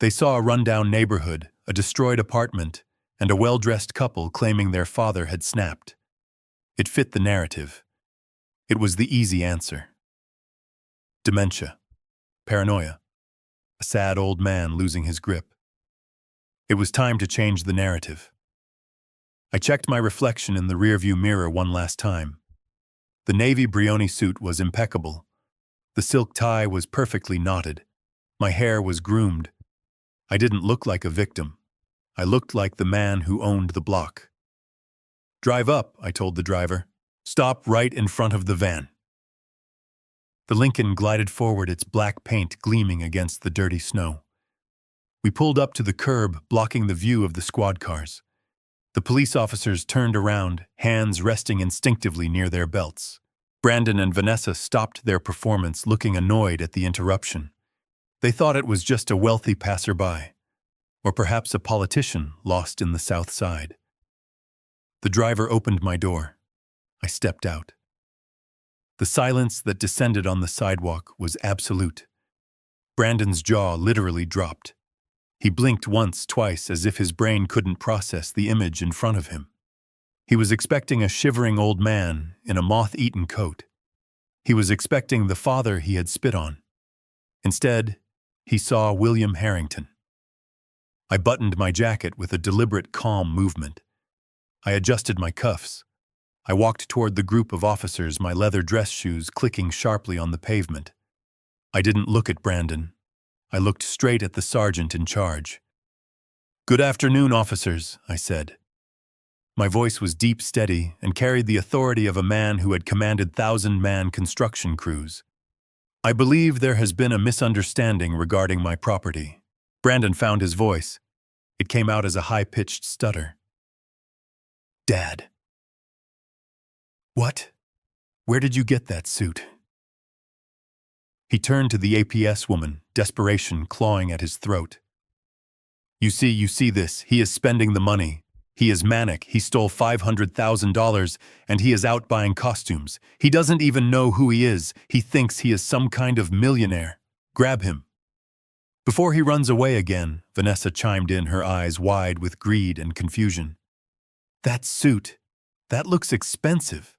They saw a rundown neighborhood, a destroyed apartment, and a well-dressed couple claiming their father had snapped. It fit the narrative. It was the easy answer. Dementia. Paranoia. A sad old man losing his grip. It was time to change the narrative. I checked my reflection in the rearview mirror one last time. The navy brioni suit was impeccable. The silk tie was perfectly knotted. My hair was groomed. I didn't look like a victim. I looked like the man who owned the block. "Drive up," I told the driver. "Stop right in front of the van." The Lincoln glided forward, its black paint gleaming against the dirty snow. We pulled up to the curb, blocking the view of the squad cars. The police officers turned around, hands resting instinctively near their belts. Brandon and Vanessa stopped their performance, looking annoyed at the interruption. They thought it was just a wealthy passerby, or perhaps a politician lost in the South Side. The driver opened my door. I stepped out. The silence that descended on the sidewalk was absolute. Brandon's jaw literally dropped. He blinked once, twice, as if his brain couldn't process the image in front of him. He was expecting a shivering old man in a moth-eaten coat. He was expecting the father he had spit on. Instead, he saw William Harrington. I buttoned my jacket with a deliberate, calm movement. I adjusted my cuffs. I walked toward the group of officers, my leather dress shoes clicking sharply on the pavement. I didn't look at Brandon. I looked straight at the sergeant in charge. Good afternoon, officers, I said. My voice was deep, steady, and carried the authority of a man who had commanded thousand-man construction crews. I believe there has been a misunderstanding regarding my property. Brandon found his voice. It came out as a high-pitched stutter. Dad. What? Where did you get that suit? He turned to the APS woman, desperation clawing at his throat. You see this. He is spending the money. He is manic. He stole $500,000 and he is out buying costumes. He doesn't even know who he is. He thinks he is some kind of millionaire. Grab him. Before he runs away again, Vanessa chimed in, her eyes wide with greed and confusion. That suit, that looks expensive.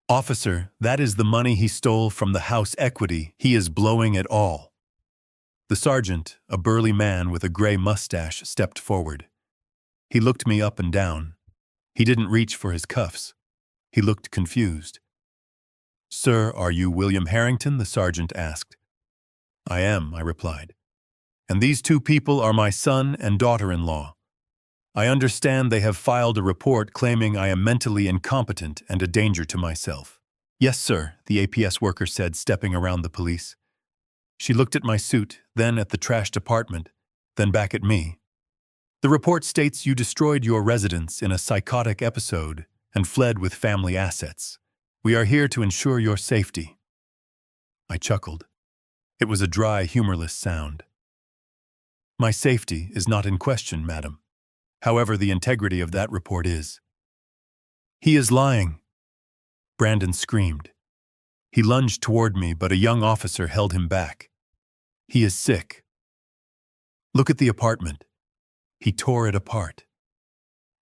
Officer, that is the money he stole from the house equity. He is blowing it all. The sergeant, a burly man with a gray mustache, stepped forward. He looked me up and down. He didn't reach for his cuffs. He looked confused. Sir, are you William Harrington? The sergeant asked. I am, I replied. And these two people are my son and daughter-in-law. I understand they have filed a report claiming I am mentally incompetent and a danger to myself. Yes, sir, the APS worker said, stepping around the police. She looked at my suit, then at the trash department, then back at me. The report states you destroyed your residence in a psychotic episode and fled with family assets. We are here to ensure your safety. I chuckled. It was a dry, humorless sound. My safety is not in question, madam. However, the integrity of that report is. He is lying. Brandon screamed. He lunged toward me, but a young officer held him back. He is sick. Look at the apartment. He tore it apart.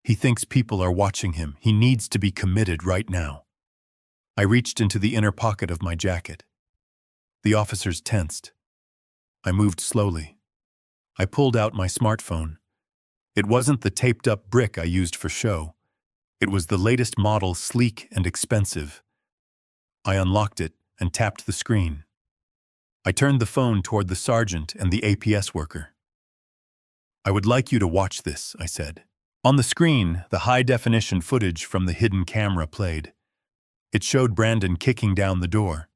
He thinks people are watching him. He needs to be committed right now. I reached into the inner pocket of my jacket. The officers tensed. I moved slowly. I pulled out my smartphone. It wasn't the taped-up brick I used for show. It was the latest model, sleek and expensive. I unlocked it and tapped the screen. I turned the phone toward the sergeant and the APS worker. I would like you to watch this, I said. On the screen, the high-definition footage from the hidden camera played. It showed Brandon kicking down the door.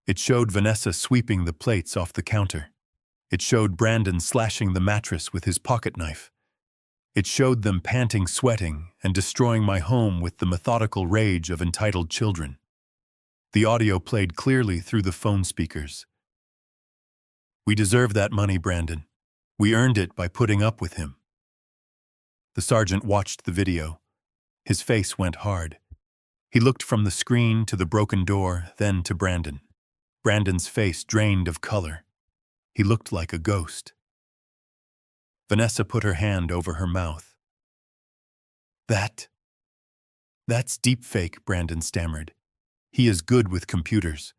It showed Vanessa sweeping the plates off the counter. It showed Brandon slashing the mattress with his pocket knife. It showed them panting, sweating, and destroying my home with the methodical rage of entitled children. The audio played clearly through the phone speakers. We deserve that money, Brandon. We earned it by putting up with him. The sergeant watched the video. His face went hard. He looked from the screen to the broken door, then to Brandon. Brandon's face drained of color. He looked like a ghost. Vanessa put her hand over her mouth. That's deepfake, Brandon stammered. He is good with computers.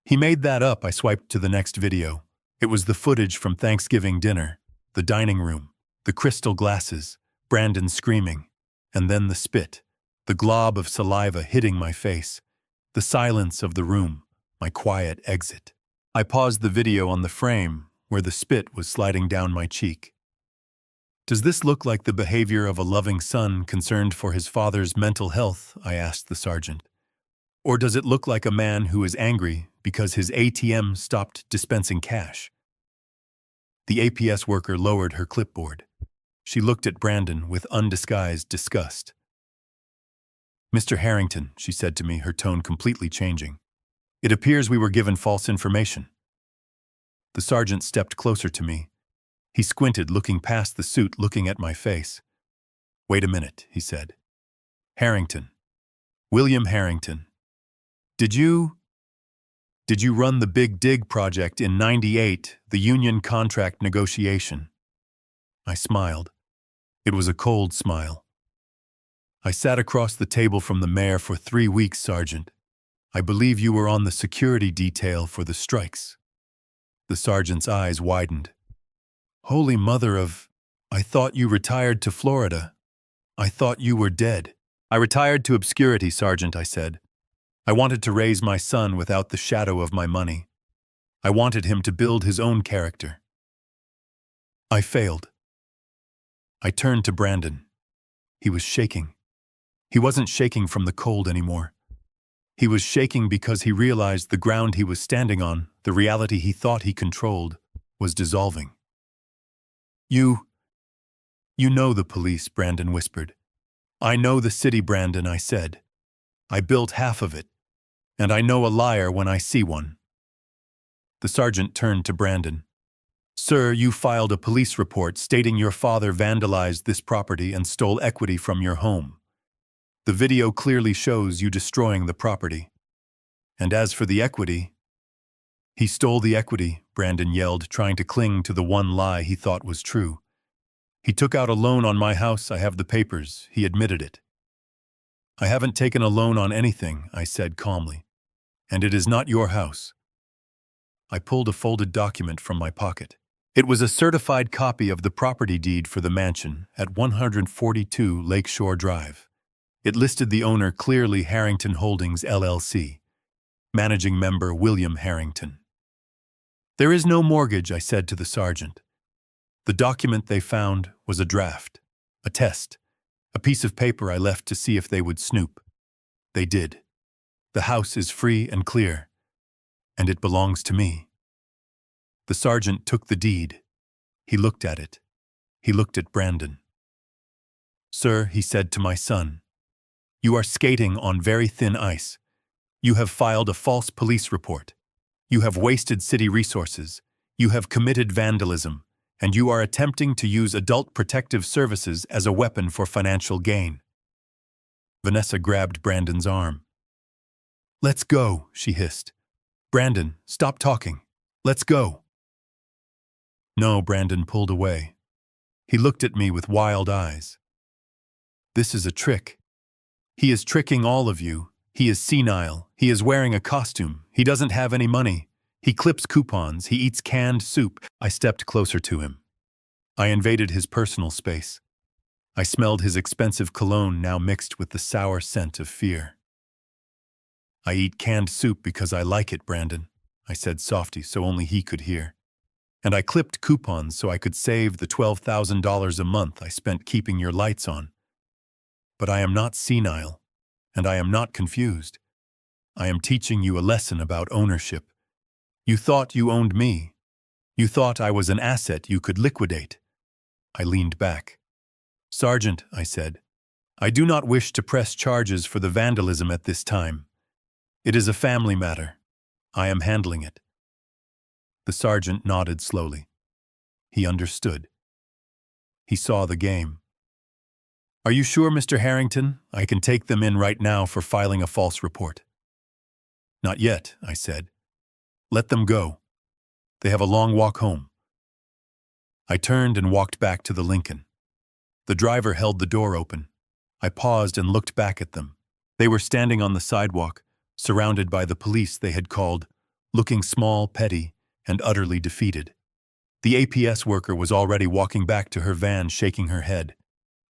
He made that up. I swiped to the next video. It was the footage from Thanksgiving dinner, the dining room, the crystal glasses, Brandon screaming, and then the spit, the glob of saliva hitting my face, the silence of the room, my quiet exit. I paused the video on the frame where the spit was sliding down my cheek. Does this look like the behavior of a loving son concerned for his father's mental health? I asked the sergeant. Or does it look like a man who is angry because his ATM stopped dispensing cash? The APS worker lowered her clipboard. She looked at Brandon with undisguised disgust. Mr. Harrington, she said to me, her tone completely changing. It appears we were given false information. The sergeant stepped closer to me. He squinted, looking past the suit, looking at my face. Wait a minute, he said. Harrington. William Harrington. Did you run the Big Dig project in '98, the union contract negotiation? I smiled. It was a cold smile. I sat across the table from the mayor for 3 weeks, Sergeant. I believe you were on the security detail for the strikes. The sergeant's eyes widened. Holy mother of... I thought you retired to Florida. I thought you were dead. I retired to obscurity, Sergeant, I said. I wanted to raise my son without the shadow of my money. I wanted him to build his own character. I failed. I turned to Brandon. He was shaking. He wasn't shaking from the cold anymore. He was shaking because he realized the ground he was standing on, the reality he thought he controlled, was dissolving. You know the police, Brandon whispered. I know the city, Brandon, I said. I built half of it, and I know a liar when I see one. The sergeant turned to Brandon. Sir, you filed a police report stating your father vandalized this property and stole equity from your home. The video clearly shows you destroying the property. And as for the equity, he stole the equity, Brandon yelled, trying to cling to the one lie he thought was true. He took out a loan on my house. I have the papers. He admitted it. I haven't taken a loan on anything, I said calmly. And it is not your house. I pulled a folded document from my pocket. It was a certified copy of the property deed for the mansion at 142 Lakeshore Drive. It listed the owner clearly Harrington Holdings, LLC. Managing member William Harrington. There is no mortgage, I said to the sergeant. The document they found was a draft, a test, a piece of paper I left to see if they would snoop. They did. The house is free and clear, and it belongs to me. The sergeant took the deed. He looked at it. He looked at Brandon. Sir, he said to my son, you are skating on very thin ice. You have filed a false police report. You have wasted city resources. You have committed vandalism. And you are attempting to use adult protective services as a weapon for financial gain. Vanessa grabbed Brandon's arm. Let's go, she hissed. Brandon, stop talking. Let's go. No, Brandon pulled away. He looked at me with wild eyes. This is a trick. He is tricking all of you. He is senile. He is wearing a costume. He doesn't have any money. He clips coupons. He eats canned soup. I stepped closer to him. I invaded his personal space. I smelled his expensive cologne now mixed with the sour scent of fear. I eat canned soup because I like it, Brandon, I said softly so only he could hear. And I clipped coupons so I could save the $12,000 a month I spent keeping your lights on. But I am not senile, and I am not confused. I am teaching you a lesson about ownership. You thought you owned me. You thought I was an asset you could liquidate. I leaned back. Sergeant, I said, I do not wish to press charges for the vandalism at this time. It is a family matter. I am handling it. The sergeant nodded slowly. He understood. He saw the game. Are you sure, Mr. Harrington? I can take them in right now for filing a false report. Not yet, I said. Let them go. They have a long walk home. I turned and walked back to the Lincoln. The driver held the door open. I paused and looked back at them. They were standing on the sidewalk, surrounded by the police they had called, looking small, petty, and utterly defeated. The APS worker was already walking back to her van, shaking her head.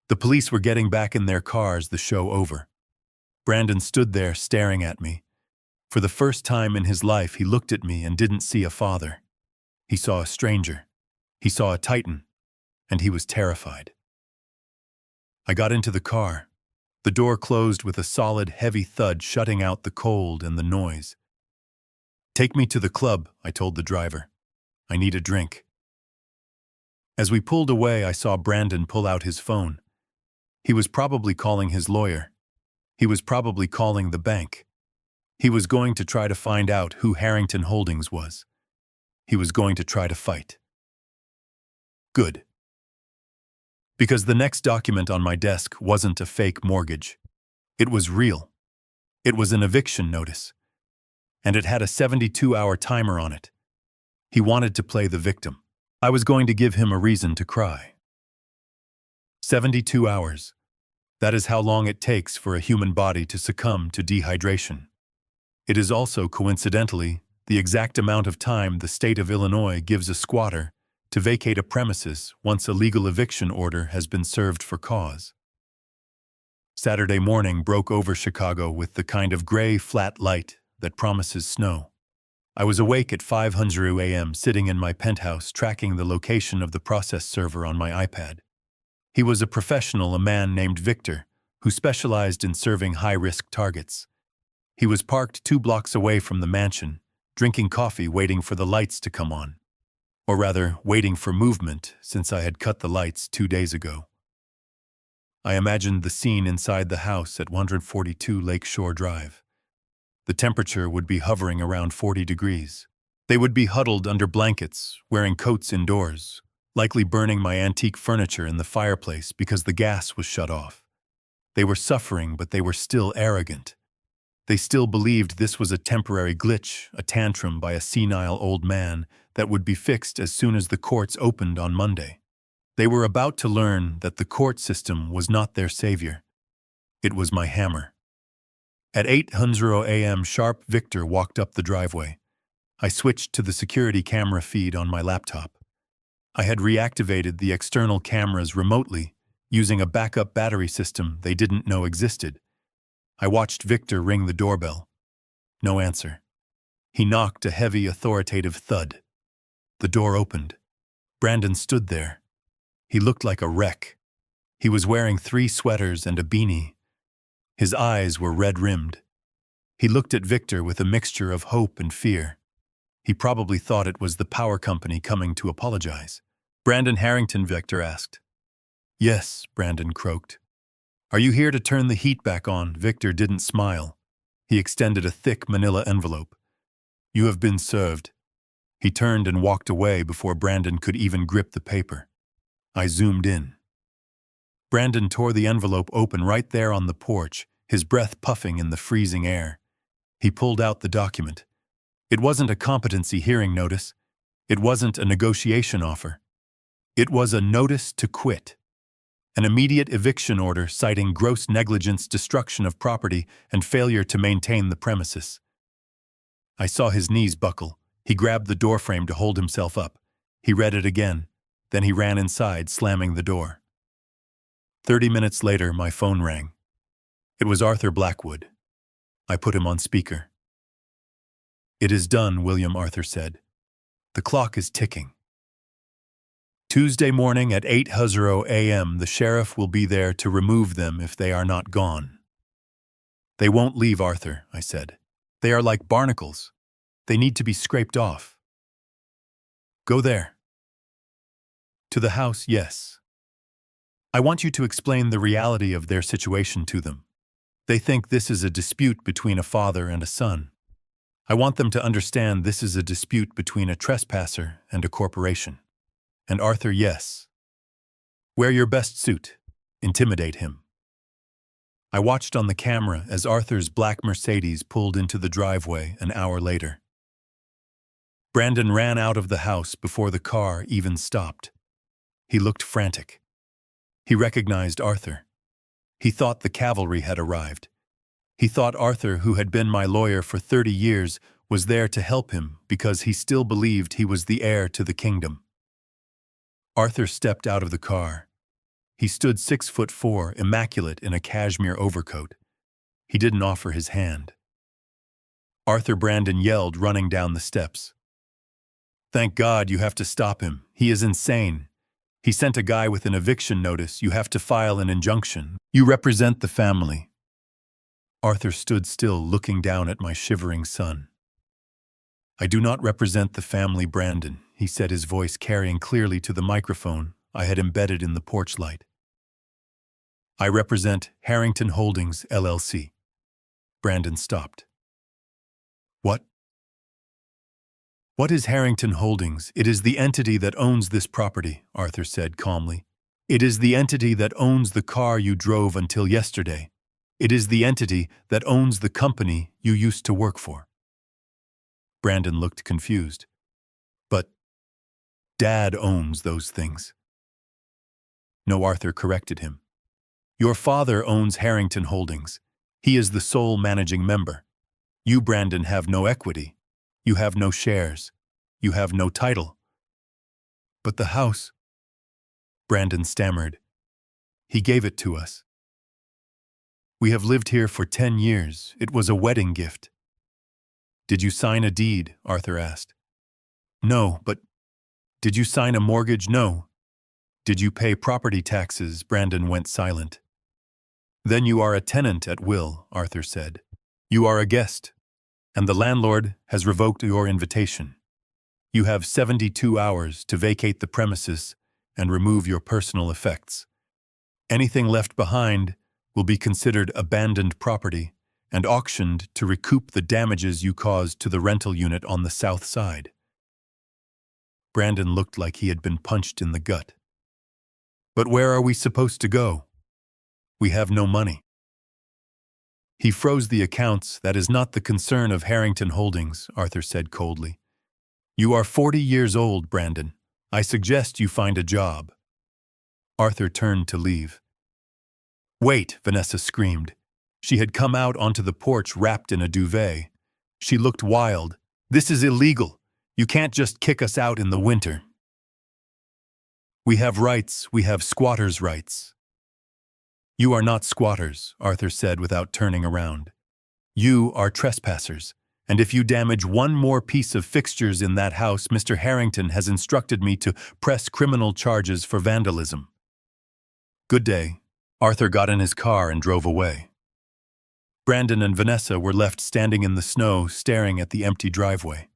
The police were getting back in their cars, the show over. Brandon stood there staring at me. For the first time in his life, he looked at me and didn't see a father. He saw a stranger. He saw a titan, and he was terrified. I got into the car. The door closed with a solid, heavy thud, shutting out the cold and the noise. Take me to the club, I told the driver. I need a drink. As we pulled away, I saw Brandon pull out his phone. He was probably calling his lawyer. He was probably calling the bank. He was going to try to find out who Harrington Holdings was. He was going to try to fight. Good. Because the next document on my desk wasn't a fake mortgage. It was real. It was an eviction notice. And it had a 72-hour timer on it. He wanted to play the victim. I was going to give him a reason to cry. 72 hours. That is how long it takes for a human body to succumb to dehydration. It is also, coincidentally, the exact amount of time the state of Illinois gives a squatter to vacate a premises once a legal eviction order has been served for cause. Saturday morning broke over Chicago with the kind of gray, flat light that promises snow. I was awake at 5:00 a.m. sitting in my penthouse tracking the location of the process server on my iPad. He was a professional, a man named Victor, who specialized in serving high-risk targets. He was parked 2 blocks away from the mansion, drinking coffee, waiting for the lights to come on. Or rather, waiting for movement, since I had cut the lights 2 days ago. I imagined the scene inside the house at 142 Lakeshore Drive. The temperature would be hovering around 40 degrees. They would be huddled under blankets, wearing coats indoors, likely burning my antique furniture in the fireplace because the gas was shut off. They were suffering, but they were still arrogant. They still believed this was a temporary glitch, a tantrum by a senile old man that would be fixed as soon as the courts opened on Monday. They were about to learn that the court system was not their savior. It was my hammer. At 8:00 a.m. sharp, Victor walked up the driveway. I switched to the security camera feed on my laptop. I had reactivated the external cameras remotely, using a backup battery system they didn't know existed. I watched Victor ring the doorbell. No answer. He knocked, a heavy, authoritative thud. The door opened. Brandon stood there. He looked like a wreck. He was wearing 3 sweaters and a beanie. His eyes were red-rimmed. He looked at Victor with a mixture of hope and fear. He probably thought it was the power company coming to apologize. "Brandon Harrington?" Victor asked. "Yes," Brandon croaked. "Are you here to turn the heat back on?" Victor didn't smile. He extended a thick manila envelope. "You have been served." He turned and walked away before Brandon could even grip the paper. I zoomed in. Brandon tore the envelope open right there on the porch, his breath puffing in the freezing air. He pulled out the document. It wasn't a competency hearing notice. It wasn't a negotiation offer. It was a notice to quit. An immediate eviction order citing gross negligence, destruction of property, and failure to maintain the premises. I saw his knees buckle. He grabbed the doorframe to hold himself up. He read it again. Then he ran inside, slamming the door. 30 minutes later, my phone rang. It was Arthur Blackwood. I put him on speaker. "It is done," William Arthur said. "The clock is ticking. Tuesday morning at 8:00 a.m. the sheriff will be there to remove them if they are not gone." "They won't leave, Arthur," I said. "They are like barnacles. They need to be scraped off." "Go there." "To the house, yes. I want you to explain the reality of their situation to them. They think this is a dispute between a father and a son. I want them to understand this is a dispute between a trespasser and a corporation." And Arthur, yes. "Wear your best suit. Intimidate him." I watched on the camera as Arthur's black Mercedes pulled into the driveway an hour later. Brandon ran out of the house before the car even stopped. He looked frantic. He recognized Arthur. He thought the cavalry had arrived. He thought Arthur, who had been my lawyer for 30 years, was there to help him because he still believed he was the heir to the kingdom. Arthur stepped out of the car. He stood 6'4", immaculate in a cashmere overcoat. He didn't offer his hand. "Arthur," Brandon yelled, running down the steps. "Thank God, you have to stop him. He is insane. He sent a guy with an eviction notice. You have to file an injunction. You represent the family." Arthur stood still, looking down at my shivering son. "I do not represent the family, Brandon," he said, his voice carrying clearly to the microphone I had embedded in the porch light. "I represent Harrington Holdings, LLC. Brandon stopped. "What? What is Harrington Holdings?" "It is the entity that owns this property," Arthur said calmly. "It is the entity that owns the car you drove until yesterday. It is the entity that owns the company you used to work for." Brandon looked confused. "But Dad owns those things." "No," Arthur corrected him. "Your father owns Harrington Holdings. He is the sole managing member. You, Brandon, have no equity. You have no shares. You have no title." "But the house," Brandon stammered. "He gave it to us. We have lived here for 10 years. It was a wedding gift." "Did you sign a deed?" Arthur asked. "No, but..." "Did you sign a mortgage?" "No." Did you pay property taxes? Brandon went silent. Then you are a tenant at will, Arthur said. You are a guest, and the landlord has revoked your invitation. You have 72 hours to vacate the premises and remove your personal effects. Anything left behind will be considered abandoned property and auctioned to recoup the damages you caused to the rental unit on the south side. Brandon looked like he had been punched in the gut. But where are we supposed to go? We have no money. He froze the accounts. That is not the concern of Harrington Holdings, Arthur said coldly. You are 40 years old, Brandon. I suggest you find a job. Arthur turned to leave. Wait, Vanessa screamed. She had come out onto the porch wrapped in a duvet. She looked wild. This is illegal. You can't just kick us out in the winter. We have rights. We have squatters' rights. You are not squatters, Arthur said without turning around. You are trespassers, and if you damage one more piece of fixtures in that house, Mr. Harrington has instructed me to press criminal charges for vandalism. Good day. Arthur got in his car and drove away. Brandon and Vanessa were left standing in the snow, staring at the empty driveway.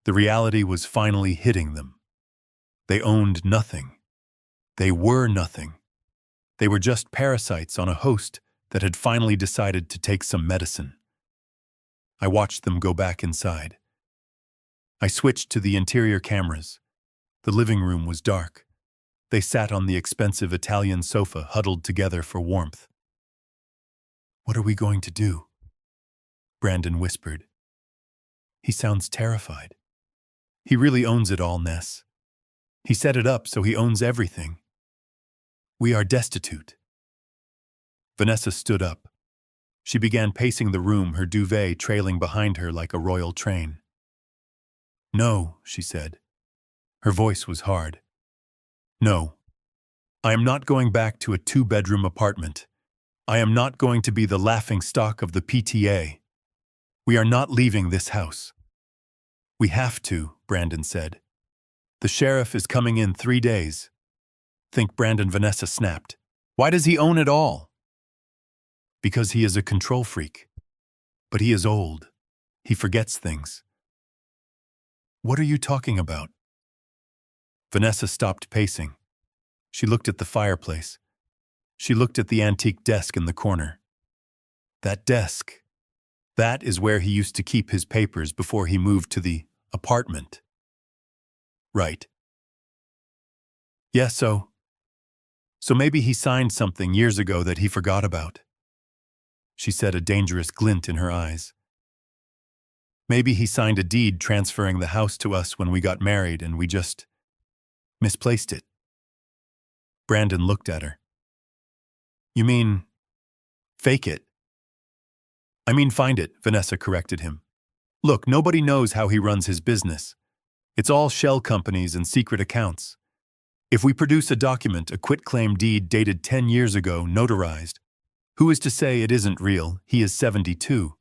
The reality was finally hitting them. They owned nothing. They were nothing. They were just parasites on a host that had finally decided to take some medicine. I watched them go back inside. I switched to the interior cameras. The living room was dark. They sat on the expensive Italian sofa, huddled together for warmth. What are we going to do? Brandon whispered. He sounds terrified. He really owns it all, Ness. He set it up so he owns everything. We are destitute. Vanessa stood up. She began pacing the room, her duvet trailing behind her like a royal train. No, she said. Her voice was hard. No. I am not going back to a 2-bedroom apartment. I am not going to be the laughingstock of the PTA. We are not leaving this house. We have to, Brandon said. The sheriff is coming in 3 days. Think Brandon. Vanessa snapped. Why does he own it all? Because he is a control freak. But he is old. He forgets things. What are you talking about? Vanessa stopped pacing. She looked at the fireplace. She looked at the antique desk in the corner. That desk. That is where he used to keep his papers before he moved to the apartment. Right. Yeah, so maybe he signed something years ago that he forgot about. She said, a dangerous glint in her eyes. Maybe he signed a deed transferring the house to us when we got married and we just misplaced it. Brandon looked at her. You mean fake it? I mean find it, Vanessa corrected him. Look, nobody knows how he runs his business. It's all shell companies and secret accounts. If we produce a document, a quitclaim deed dated 10 years ago, notarized, who is to say it isn't real? He is 72.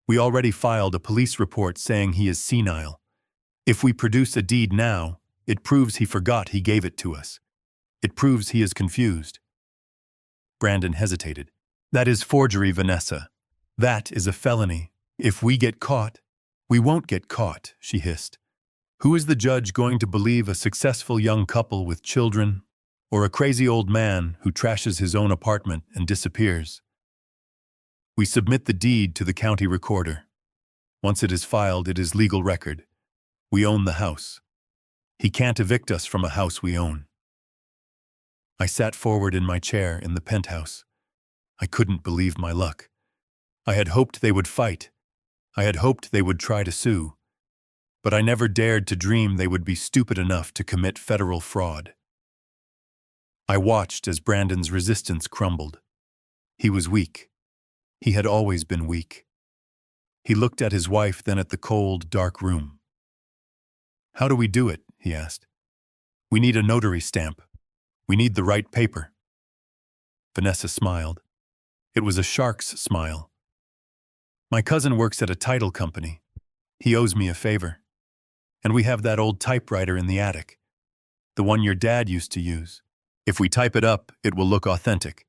We already filed a police report saying he is senile. If we produce a deed now, it proves he forgot he gave it to us. It proves he is confused. Brandon hesitated. That is forgery, Vanessa. That is a felony. If we get caught, we won't get caught, she hissed. Who is the judge going to believe, a successful young couple with children, or a crazy old man who trashes his own apartment and disappears? We submit the deed to the county recorder. Once it is filed, it is legal record. We own the house. He can't evict us from a house we own. I sat forward in my chair in the penthouse. I couldn't believe my luck. I had hoped they would fight. I had hoped they would try to sue. But I never dared to dream they would be stupid enough to commit federal fraud. I watched as Brandon's resistance crumbled. He was weak. He had always been weak. He looked at his wife, then at the cold, dark room. How do we do it? He asked. We need a notary stamp. We need the right paper. Vanessa smiled. It was a shark's smile. My cousin works at a title company. He owes me a favor. And we have that old typewriter in the attic. the one your dad used to use. If we type it up, it will look authentic.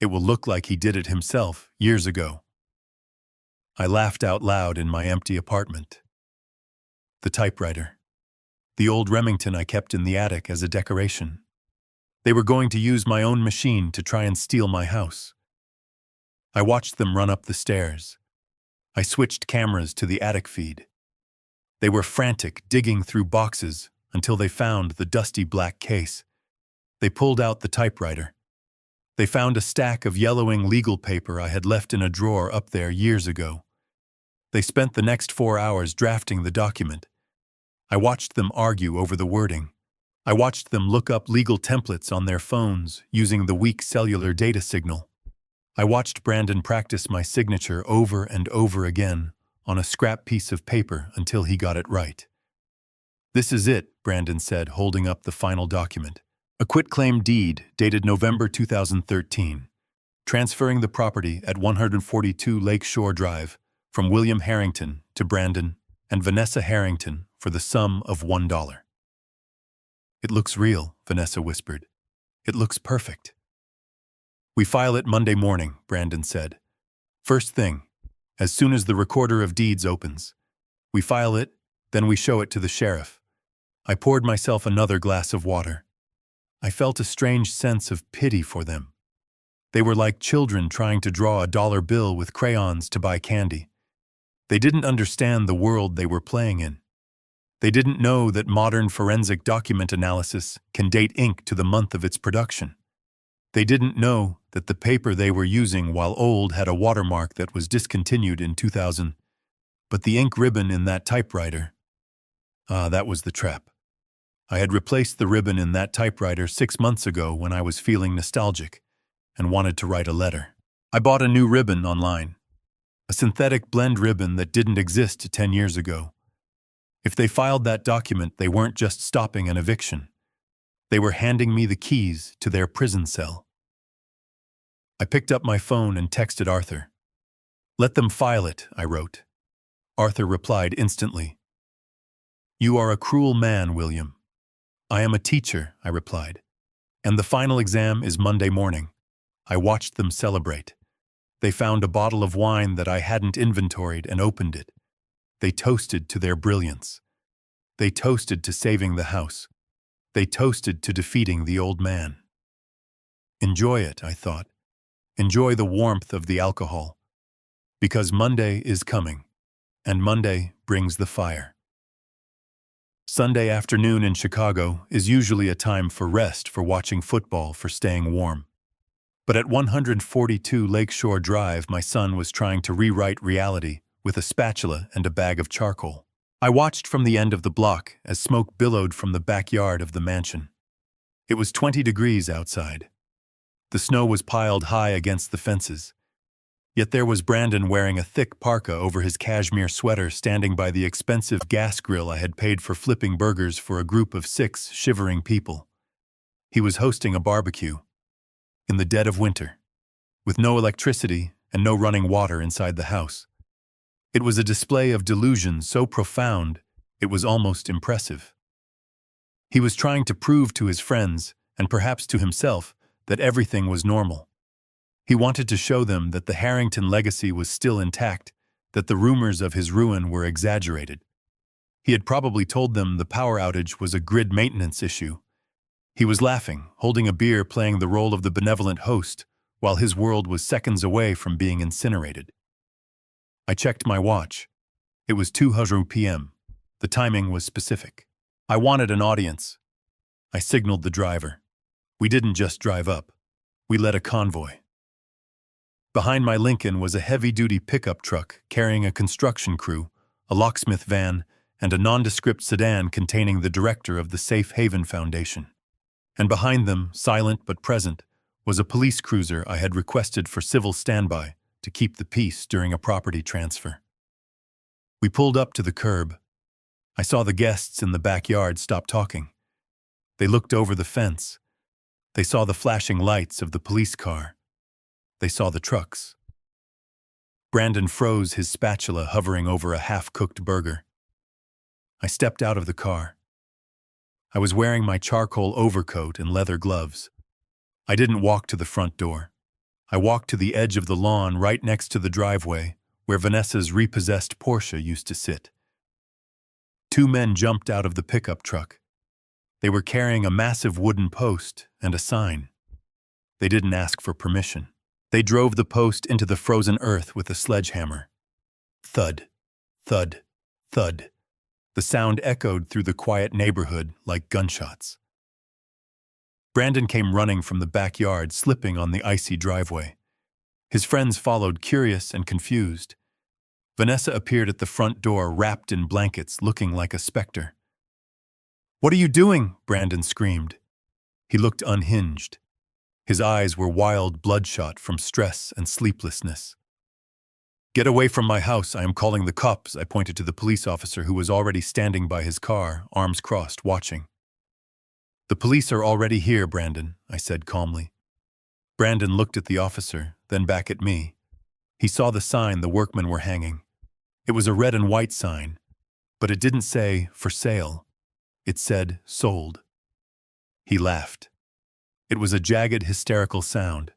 It will look like he did it himself years ago." I laughed out loud in my empty apartment. The typewriter. The old Remington I kept in the attic as a decoration. They were going to use my own machine to try and steal my house. I watched them run up the stairs. I switched cameras to the attic feed. They were frantic, digging through boxes until they found the dusty black case. They pulled out the typewriter. They found a stack of yellowing legal paper I had left in a drawer up there years ago. They spent the next 4 hours drafting the document. I watched them argue over the wording. I watched them look up legal templates on their phones using the weak cellular data signal. I watched Brandon practice my signature over and over again on a scrap piece of paper until he got it right. "This is it," Brandon said, holding up the final document. "A quitclaim deed dated November 2013, transferring the property at 142 Lakeshore Drive from William Harrington to Brandon and Vanessa Harrington for the sum of $1. "It looks real," Vanessa whispered. "It looks perfect." "We file it Monday morning," Brandon said. "First thing, as soon as the recorder of deeds opens. We file it, then we show it to the sheriff." I poured myself another glass of water. I felt a strange sense of pity for them. They were like children trying to draw a dollar bill with crayons to buy candy. They didn't understand the world they were playing in. They didn't know that modern forensic document analysis can date ink to the month of its production. They didn't know that the paper they were using while old had a watermark that was discontinued in 2000. But the ink ribbon in that typewriter, that was the trap. I had replaced the ribbon in that typewriter 6 months ago when I was feeling nostalgic and wanted to write a letter. I bought a new ribbon online, a synthetic blend ribbon that didn't exist 10 years ago. If they filed that document, they weren't just stopping an eviction. They were handing me the keys to their prison cell. I picked up my phone and texted Arthur. "Let them file it," I wrote. Arthur replied instantly. "You are a cruel man, William." "I am a teacher," I replied. "And the final exam is Monday morning." I watched them celebrate. They found a bottle of wine that I hadn't inventoried and opened it. They toasted to their brilliance. They toasted to saving the house. They toasted to defeating the old man. Enjoy it, I thought. Enjoy the warmth of the alcohol. Because Monday is coming, and Monday brings the fire. Sunday afternoon in Chicago is usually a time for rest, for watching football, for staying warm. But at 142 Lakeshore Drive, my son was trying to rewrite reality with a spatula and a bag of charcoal. I watched from the end of the block as smoke billowed from the backyard of the mansion. It was 20 degrees outside. The snow was piled high against the fences. Yet there was Brandon wearing a thick parka over his cashmere sweater, standing by the expensive gas grill I had paid for flipping burgers for a group of 6 shivering people. He was hosting a barbecue in the dead of winter, with no electricity and no running water inside the house. It was a display of delusion so profound it was almost impressive. He was trying to prove to his friends, and perhaps to himself, that everything was normal. He wanted to show them that the Harrington legacy was still intact, that the rumors of his ruin were exaggerated. He had probably told them the power outage was a grid maintenance issue. He was laughing, holding a beer, playing the role of the benevolent host, while his world was seconds away from being incinerated. I checked my watch. It was 2:00 p.m. The timing was specific. I wanted an audience. I signaled the driver. We didn't just drive up. We led a convoy. Behind my Lincoln was a heavy-duty pickup truck carrying a construction crew, a locksmith van, and a nondescript sedan containing the director of the Safe Haven Foundation. And behind them, silent but present, was a police cruiser I had requested for civil standby to keep the peace during a property transfer. We pulled up to the curb. I saw the guests in the backyard stop talking. They looked over the fence. They saw the flashing lights of the police car. They saw the trucks. Brandon froze, his spatula hovering over a half-cooked burger. I stepped out of the car. I was wearing my charcoal overcoat and leather gloves. I didn't walk to the front door. I walked to the edge of the lawn right next to the driveway where Vanessa's repossessed Porsche used to sit. Two men jumped out of the pickup truck. They were carrying a massive wooden post and a sign. They didn't ask for permission. They drove the post into the frozen earth with a sledgehammer. Thud, thud, thud. The sound echoed through the quiet neighborhood like gunshots. Brandon came running from the backyard, slipping on the icy driveway. His friends followed, curious and confused. Vanessa appeared at the front door, wrapped in blankets, looking like a specter. "What are you doing?" Brandon screamed. He looked unhinged. His eyes were wild, bloodshot from stress and sleeplessness. "Get away from my house, I am calling the cops," I pointed to the police officer who was already standing by his car, arms crossed, watching. "The police are already here, Brandon," I said calmly. Brandon looked at the officer, then back at me. He saw the sign the workmen were hanging. It was a red and white sign, but it didn't say, "for sale." It said, "sold." He laughed. It was a jagged, hysterical sound.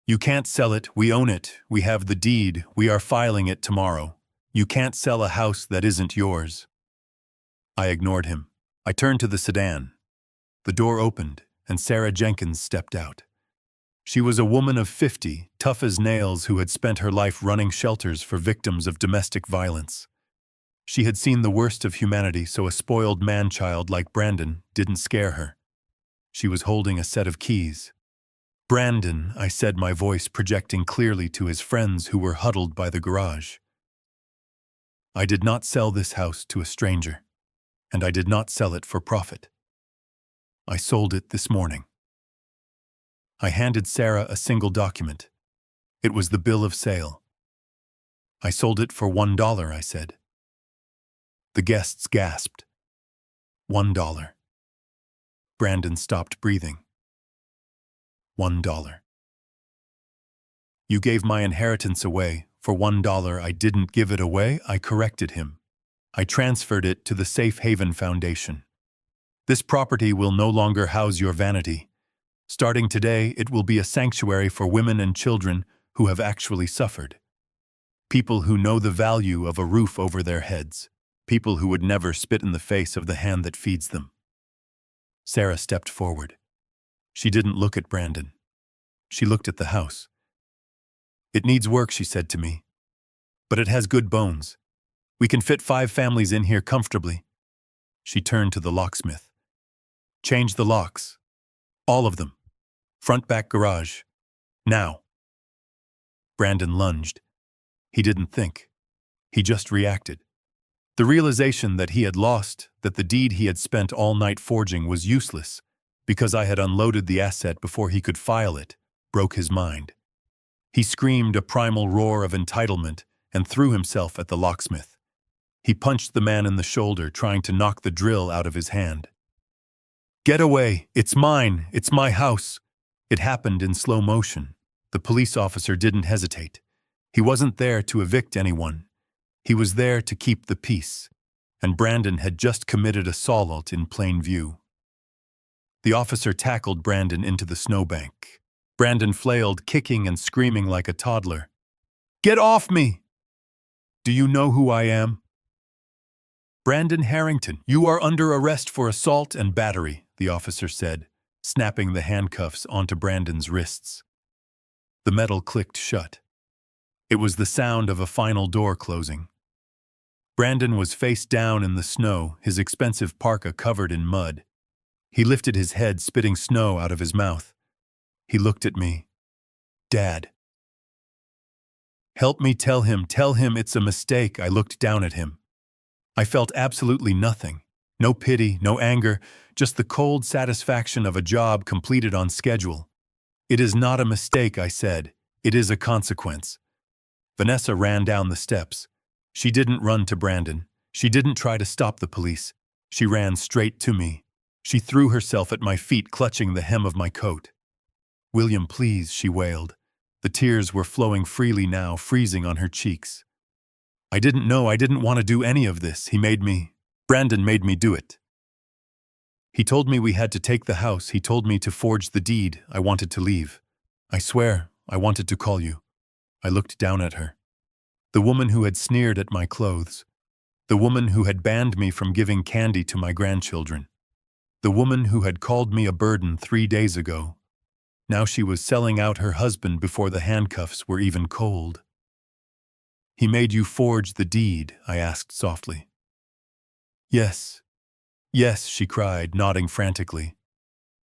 "You can't sell it, we own it, we have the deed, we are filing it tomorrow. You can't sell a house that isn't yours." I ignored him. I turned to the sedan. The door opened, and Sarah Jenkins stepped out. She was a woman of 50, tough as nails, who had spent her life running shelters for victims of domestic violence. She had seen the worst of humanity, so a spoiled man-child like Brandon didn't scare her. She was holding a set of keys. "Brandon," I said, my voice projecting clearly to his friends who were huddled by the garage. "I did not sell this house to a stranger, and I did not sell it for profit. I sold it this morning." I handed Sarah a single document. It was the bill of sale. "I sold it for $1, I said. The guests gasped. $1. Brandon stopped breathing. $1. "You gave my inheritance away. For $1, I didn't give it away," I corrected him. "I transferred it to the Safe Haven Foundation. This property will no longer house your vanity. Starting today, it will be a sanctuary for women and children who have actually suffered. People who know the value of a roof over their heads. People who would never spit in the face of the hand that feeds them." Sarah stepped forward. She didn't look at Brandon. She looked at the house. "It needs work," she said to me. "But it has good bones. We can fit 5 families in here comfortably." She turned to the locksmith. "Change the locks. All of them. Front back garage. Now." Brandon lunged. He didn't think. He just reacted. The realization that he had lost, that the deed he had spent all night forging was useless because I had unloaded the asset before he could file it, broke his mind. He screamed a primal roar of entitlement and threw himself at the locksmith. He punched the man in the shoulder, trying to knock the drill out of his hand. "Get away! It's mine! It's my house!" It happened in slow motion. The police officer didn't hesitate. He wasn't there to evict anyone. He was there to keep the peace. And Brandon had just committed assault in plain view. The officer tackled Brandon into the snowbank. Brandon flailed, kicking and screaming like a toddler. "Get off me! Do you know who I am?" "Brandon Harrington, you are under arrest for assault and battery," the officer said, snapping the handcuffs onto Brandon's wrists. The metal clicked shut. It was the sound of a final door closing. Brandon was face down in the snow, his expensive parka covered in mud. He lifted his head, spitting snow out of his mouth. He looked at me. "Dad." "Help me tell him it's a mistake." I looked down at him. I felt absolutely nothing. No pity, no anger, just the cold satisfaction of a job completed on schedule. "It is not a mistake," I said. "It is a consequence." Vanessa ran down the steps. She didn't run to Brandon. She didn't try to stop the police. She ran straight to me. She threw herself at my feet, clutching the hem of my coat. "William, please," she wailed. The tears were flowing freely now, freezing on her cheeks. I didn't want to do any of this. Brandon made me do it." He told me we had to take the house. He told me to forge the deed. I wanted to leave. I swear, I wanted to call you. I looked down at her. The woman who had sneered at my clothes. The woman who had banned me from giving candy to my grandchildren. The woman who had called me a burden 3 days ago. Now she was selling out her husband before the handcuffs were even cold. He made you forge the deed, I asked softly. Yes. Yes, she cried, nodding frantically.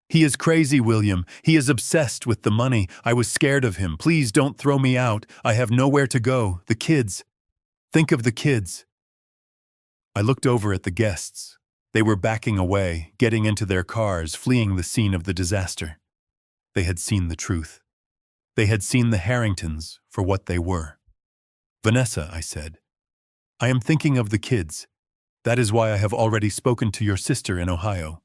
He is crazy, William. He is obsessed with the money. I was scared of him. Please don't throw me out. I have nowhere to go. The kids. Think of the kids. I looked over at the guests. They were backing away, getting into their cars, fleeing the scene of the disaster. They had seen the truth. They had seen the Harringtons for what they were. Vanessa, I said, I am thinking of the kids. That is why I have already spoken to your sister in Ohio.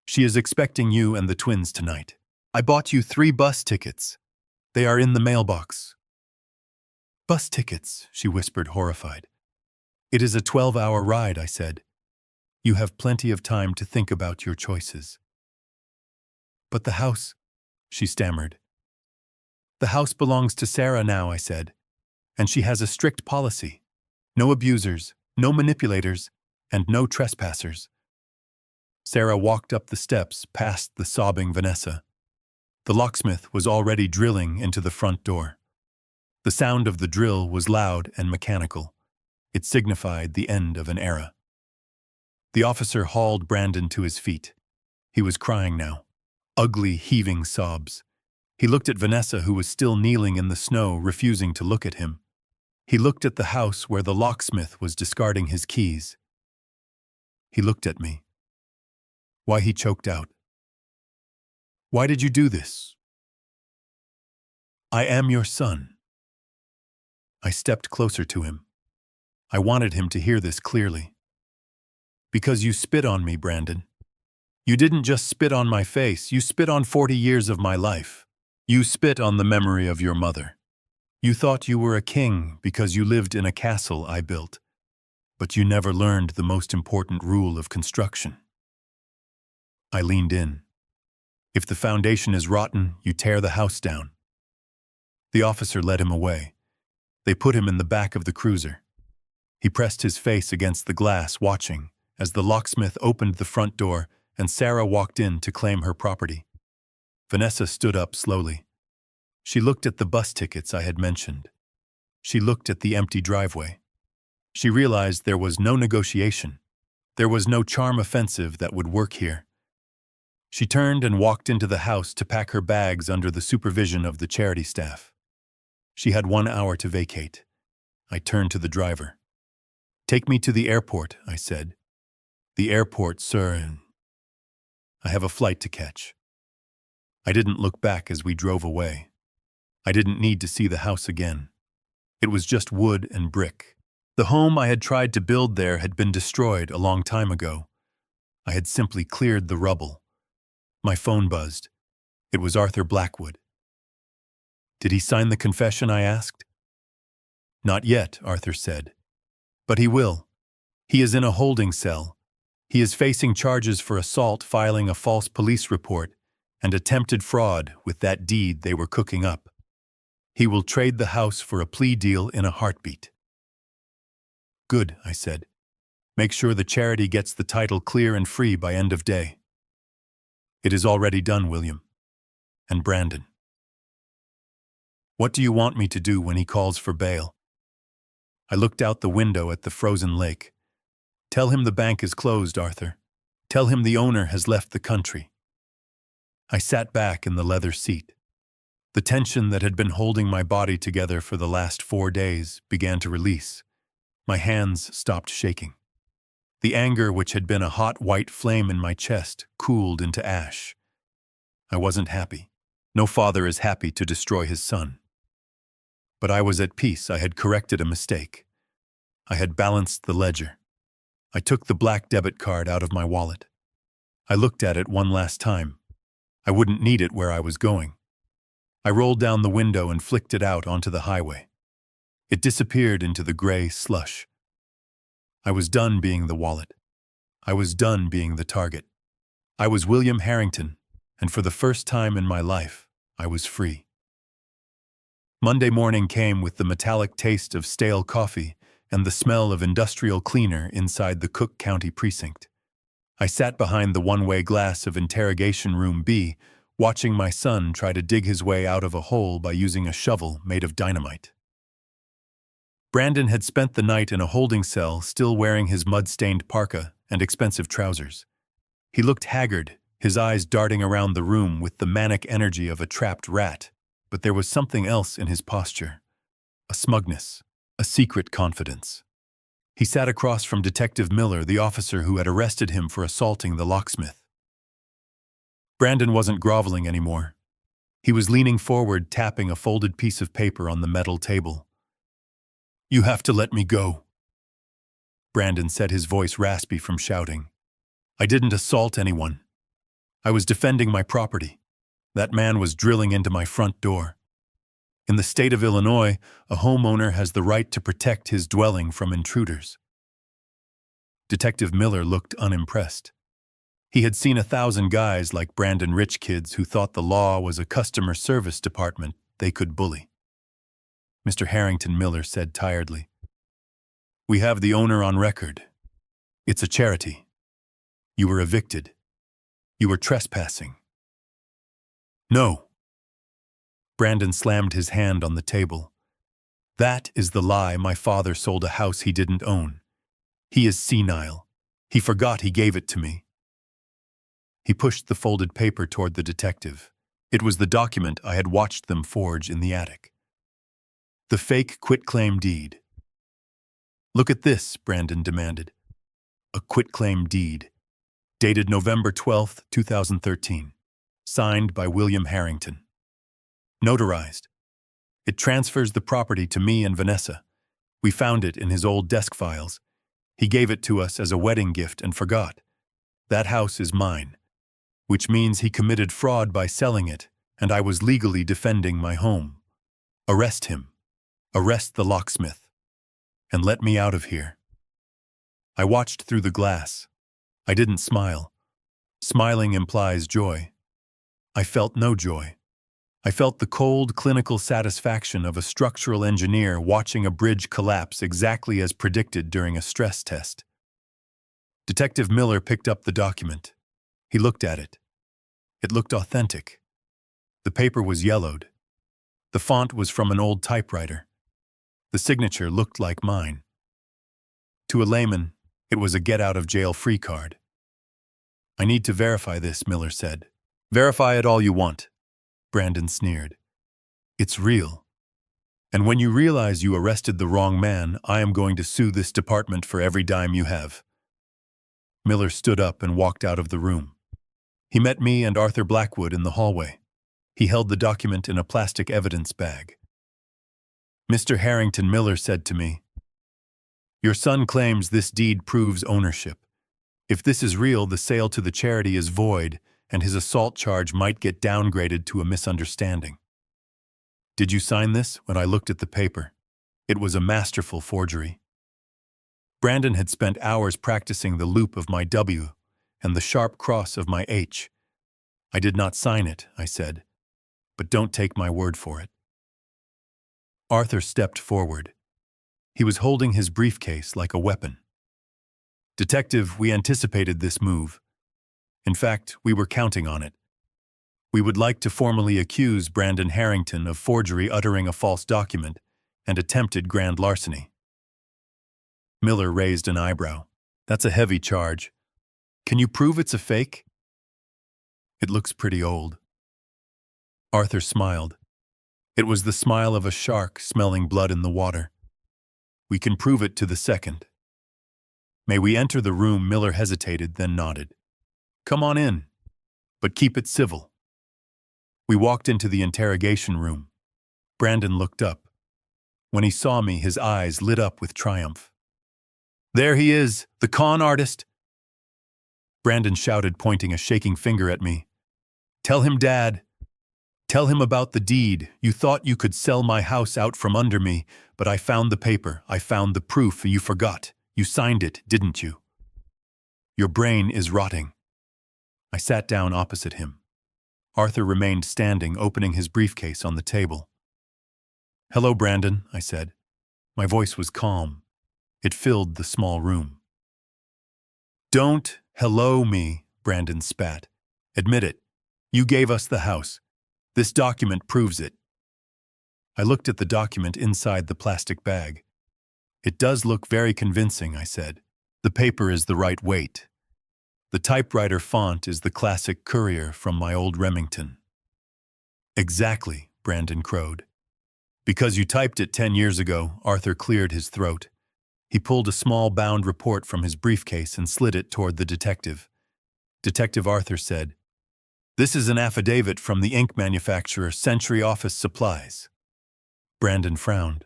She is expecting you and the twins tonight. I bought you 3 bus tickets. They are in the mailbox. Bus tickets, she whispered, horrified. It is a 12-hour ride, I said. You have plenty of time to think about your choices. But the house, she stammered. The house belongs to Sarah now, I said, and she has a strict policy. No abusers, no manipulators, and no trespassers. Sarah walked up the steps past the sobbing Vanessa. The locksmith was already drilling into the front door. The sound of the drill was loud and mechanical. It signified the end of an era. The officer hauled Brandon to his feet. He was crying now, ugly, heaving sobs. He looked at Vanessa, who was still kneeling in the snow, refusing to look at him. He looked at the house where the locksmith was discarding his keys. He looked at me. Why, he choked out. Why did you do this? I am your son. I stepped closer to him. I wanted him to hear this clearly. Because you spit on me, Brandon. You didn't just spit on my face, you spit on 40 years of my life. You spit on the memory of your mother. You thought you were a king because you lived in a castle I built, but you never learned the most important rule of construction. I leaned in. If the foundation is rotten, you tear the house down. The officer led him away. They put him in the back of the cruiser. He pressed his face against the glass, watching as the locksmith opened the front door and Sarah walked in to claim her property. Vanessa stood up slowly. She looked at the bus tickets I had mentioned. She looked at the empty driveway. She realized there was no negotiation. There was no charm offensive that would work here. She turned and walked into the house to pack her bags under the supervision of the charity staff. She had 1 hour to vacate. I turned to the driver. Take me to the airport, I said. The airport, sir. I have a flight to catch. I didn't look back as we drove away. I didn't need to see the house again. It was just wood and brick. The home I had tried to build there had been destroyed a long time ago. I had simply cleared the rubble. My phone buzzed. It was Arthur Blackwood. Did he sign the confession, I asked. Not yet, Arthur said. But he will. He is in a holding cell. He is facing charges for assault, filing a false police report, and attempted fraud with that deed they were cooking up. He will trade the house for a plea deal in a heartbeat. Good, I said. Make sure the charity gets the title clear and free by end of day. It is already done, William. And Brandon. What do you want me to do when he calls for bail? I looked out the window at the frozen lake. Tell him the bank is closed, Arthur. Tell him the owner has left the country. I sat back in the leather seat. The tension that had been holding my body together for the last 4 days began to release. My hands stopped shaking. The anger, which had been a hot white flame in my chest, cooled into ash. I wasn't happy. No father is happy to destroy his son. But I was at peace. I had corrected a mistake. I had balanced the ledger. I took the black debit card out of my wallet. I looked at it one last time. I wouldn't need it where I was going. I rolled down the window and flicked it out onto the highway. It disappeared into the gray slush. I was done being the wallet. I was done being the target. I was William Harrington, and for the first time in my life, I was free. Monday morning came with the metallic taste of stale coffee and the smell of industrial cleaner inside the Cook County precinct. I sat behind the one-way glass of interrogation room B, watching my son try to dig his way out of a hole by using a shovel made of dynamite. Brandon had spent the night in a holding cell, still wearing his mud-stained parka and expensive trousers. He looked haggard, his eyes darting around the room with the manic energy of a trapped rat, but there was something else in his posture. A smugness, a secret confidence. He sat across from Detective Miller, the officer who had arrested him for assaulting the locksmith. Brandon wasn't groveling anymore. He was leaning forward, tapping a folded piece of paper on the metal table. "You have to let me go," Brandon said, his voice raspy from shouting. "I didn't assault anyone. I was defending my property. That man was drilling into my front door. In the state of Illinois, a homeowner has the right to protect his dwelling from intruders." Detective Miller looked unimpressed. He had seen 1,000 guys like Brandon, rich kids who thought the law was a customer service department they could bully. Mr. Harrington, Miller said tiredly, "We have the owner on record. It's a charity. You were evicted. You were trespassing." "No." Brandon slammed his hand on the table. "That is the lie. My father sold a house he didn't own. He is senile. He forgot he gave it to me." He pushed the folded paper toward the detective. It was the document I had watched them forge in the attic. The fake quitclaim deed. "Look at this," Brandon demanded. A quitclaim deed, dated November 12, 2013, signed by William Harrington. Notarized. It transfers the property to me and Vanessa. We found it in his old desk files. He gave it to us as a wedding gift and forgot. That house is mine, which means he committed fraud by selling it, and I was legally defending my home. Arrest him. Arrest the locksmith. And let me out of here." I watched through the glass. I didn't smile. Smiling implies joy. I felt no joy. I felt the cold, clinical satisfaction of a structural engineer watching a bridge collapse exactly as predicted during a stress test. Detective Miller picked up the document. He looked at it. It looked authentic. The paper was yellowed. The font was from an old typewriter. The signature looked like mine. To a layman, it was a get-out-of-jail-free card. "I need to verify this," Miller said. "Verify it all you want," Brandon sneered. "It's real. And when you realize you arrested the wrong man, I am going to sue this department for every dime you have." Miller stood up and walked out of the room. He met me and Arthur Blackwood in the hallway. He held the document in a plastic evidence bag. "Mr. Harrington," Miller said to me, "your son claims this deed proves ownership. If this is real, the sale to the charity is void, and his assault charge might get downgraded to a misunderstanding. Did you sign this?" When I looked at the paper, it was a masterful forgery. Brandon had spent hours practicing the loop of my W and the sharp cross of my H. "I did not sign it," I said, "but don't take my word for it." Arthur stepped forward. He was holding his briefcase like a weapon. "Detective, we anticipated this move. In fact, we were counting on it. We would like to formally accuse Brandon Harrington of forgery, uttering a false document, and attempted grand larceny." Miller raised an eyebrow. "That's a heavy charge. Can you prove it's a fake?" "It looks pretty old." Arthur smiled. It was the smile of a shark smelling blood in the water. "We can prove it to the second." "May we enter the room?" Miller hesitated, then nodded. "Come on in, but keep it civil." We walked into the interrogation room. Brandon looked up. When he saw me, his eyes lit up with triumph. "There he is, the con artist!" Brandon shouted, pointing a shaking finger at me. "Tell him, Dad. Tell him about the deed. You thought you could sell my house out from under me, but I found the paper. I found the proof. You forgot. You signed it, didn't you? Your brain is rotting." I sat down opposite him. Arthur remained standing, opening his briefcase on the table. "Hello, Brandon," I said. My voice was calm. It filled the small room. "Don't hello me," Brandon spat. "Admit it. You gave us the house. This document proves it." I looked at the document inside the plastic bag. "It does look very convincing," I said. "The paper is the right weight. The typewriter font is the classic Courier from my old Remington." "Exactly," Brandon crowed. "Because you typed it 10 years ago," Arthur cleared his throat. He pulled a small bound report from his briefcase and slid it toward the detective. Detective Arthur said, "This is an affidavit from the ink manufacturer Century Office Supplies." Brandon frowned.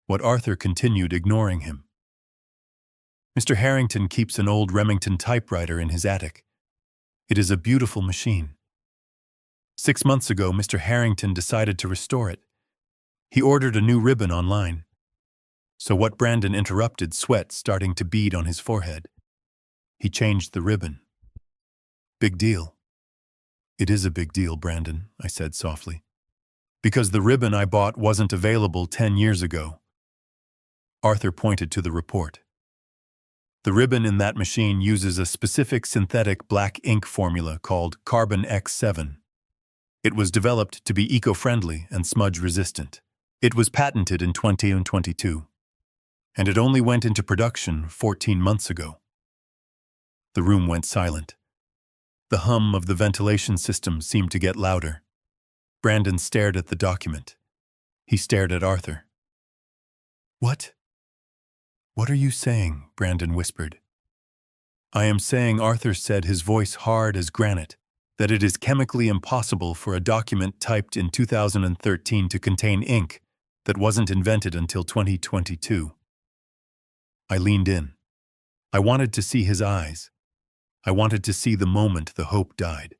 What Arthur continued, ignoring him. "Mr. Harrington keeps an old Remington typewriter in his attic. It is a beautiful machine. 6 months ago, Mr. Harrington decided to restore it. He ordered a new ribbon online." So what? Brandon interrupted, sweat starting to bead on his forehead. "He changed the ribbon." "Big deal." "It is a big deal, Brandon," I said softly. "Because the ribbon I bought wasn't available 10 years ago." Arthur pointed to the report. "The ribbon in that machine uses a specific synthetic black ink formula called Carbon X7. It was developed to be eco-friendly and smudge-resistant. It was patented in 2022. And it only went into production 14 months ago." The room went silent. The hum of the ventilation system seemed to get louder. Brandon stared at the document. He stared at Arthur. "What? What are you saying?" Brandon whispered. "I am saying," Arthur said, his voice hard as granite, "that it is chemically impossible for a document typed in 2013 to contain ink that wasn't invented until 2022. I leaned in. I wanted to see his eyes. I wanted to see the moment the hope died.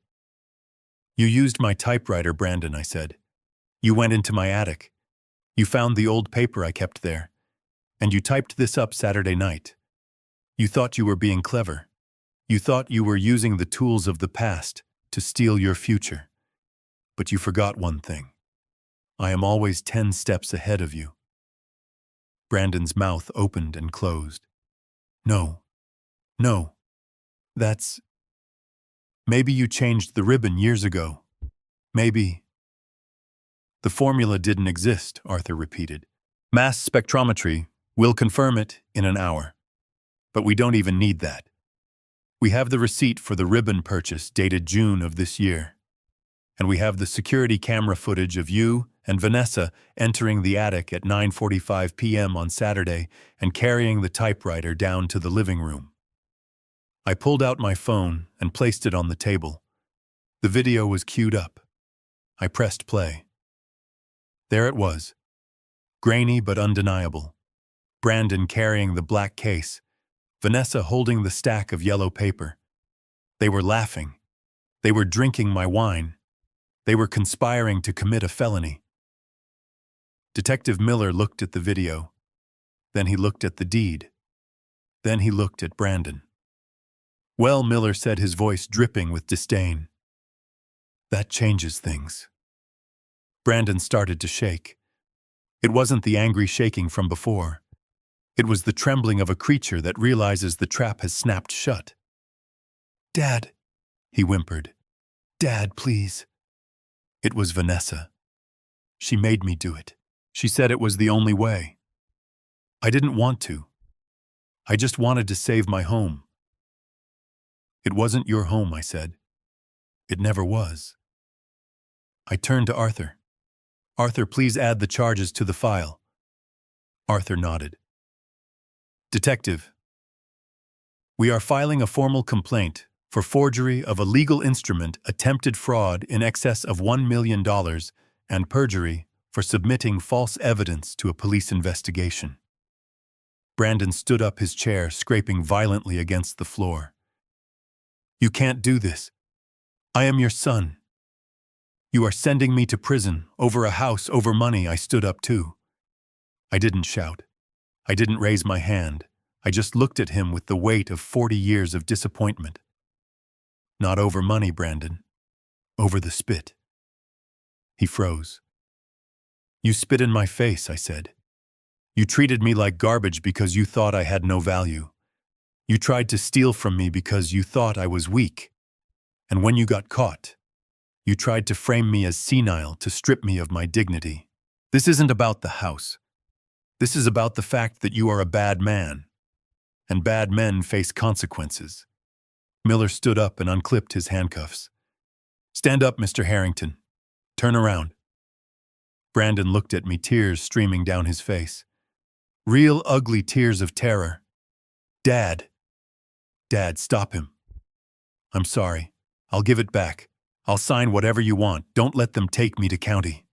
"You used my typewriter, Brandon," I said. "You went into my attic. You found the old paper I kept there. And you typed this up Saturday night. You thought you were being clever. You thought you were using the tools of the past to steal your future. But you forgot one thing. I am always 10 steps ahead of you." Brandon's mouth opened and closed. No. That's... Maybe you changed the ribbon years ago. Maybe... "The formula didn't exist," Arthur repeated. "Mass spectrometry will confirm it in an hour. But we don't even need that. We have the receipt for the ribbon purchase dated June of this year. And we have the security camera footage of you and Vanessa entering the attic at 9:45 p.m. on Saturday and carrying the typewriter down to the living room." I pulled out my phone and placed it on the table. The video was queued up. I pressed play. There it was, grainy but undeniable. Brandon carrying the black case, Vanessa holding the stack of yellow paper. They were laughing. They were drinking my wine. They were conspiring to commit a felony. Detective Miller looked at the video. Then he looked at the deed. Then he looked at Brandon. "Well," Miller said, his voice dripping with disdain. "That changes things." Brandon started to shake. It wasn't the angry shaking from before. It was the trembling of a creature that realizes the trap has snapped shut. "Dad," he whimpered. "Dad, please." It was Vanessa. She made me do it. She said it was the only way. I didn't want to. I just wanted to save my home. "It wasn't your home," I said. "It never was." I turned to Arthur. "Arthur, please add the charges to the file." Arthur nodded. "Detective, we are filing a formal complaint for forgery of a legal instrument, attempted fraud in excess of $1 million, and perjury for submitting false evidence to a police investigation." Brandon stood up his chair, scraping violently against the floor. "You can't do this. I am your son. You are sending me to prison, over a house, over money." I stood up too. I didn't shout. I didn't raise my hand. I just looked at him with the weight of 40 years of disappointment. Not over money, Brandon. Over the spit. He froze. You spit in my face, I said. You treated me like garbage because you thought I had no value. You tried to steal from me because you thought I was weak. And when you got caught, you tried to frame me as senile to strip me of my dignity. This isn't about the house. This is about the fact that you are a bad man. And bad men face consequences. Miller stood up and unclipped his handcuffs. Stand up, Mr. Harrington. Turn around. Brandon looked at me, tears streaming down his face. Real ugly tears of terror. Dad. Dad, stop him. I'm sorry. I'll give it back. I'll sign whatever you want. Don't let them take me to county.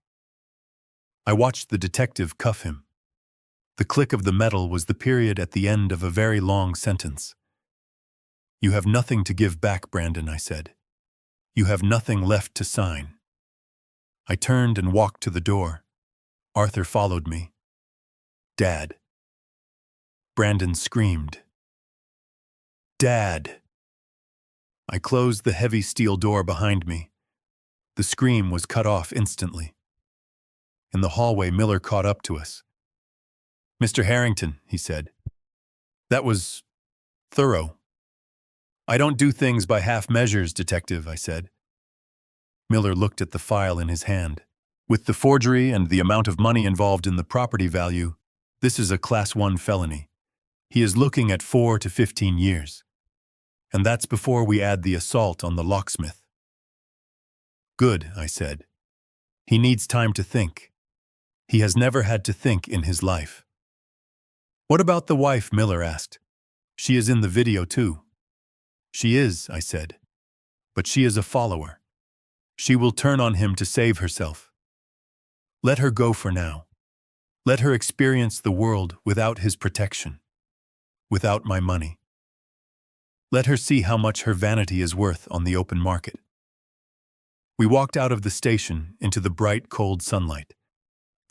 I watched the detective cuff him. The click of the metal was the period at the end of a very long sentence. You have nothing to give back, Brandon, I said. You have nothing left to sign. I turned and walked to the door. Arthur followed me. Dad. Brandon screamed. Dad. I closed the heavy steel door behind me. The scream was cut off instantly. In the hallway, Miller caught up to us. Mr. Harrington, he said. That was thorough. I don't do things by half measures, Detective, I said. Miller looked at the file in his hand. With the forgery and the amount of money involved in the property value, this is a Class 1 felony. He is looking at 4 to 15 years. And that's before we add the assault on the locksmith. Good, I said. He needs time to think. He has never had to think in his life. What about the wife? Miller asked. She is in the video too. She is, I said. But she is a follower. She will turn on him to save herself. Let her go for now. Let her experience the world without his protection. Without my money. Let her see how much her vanity is worth on the open market. We walked out of the station into the bright, cold sunlight.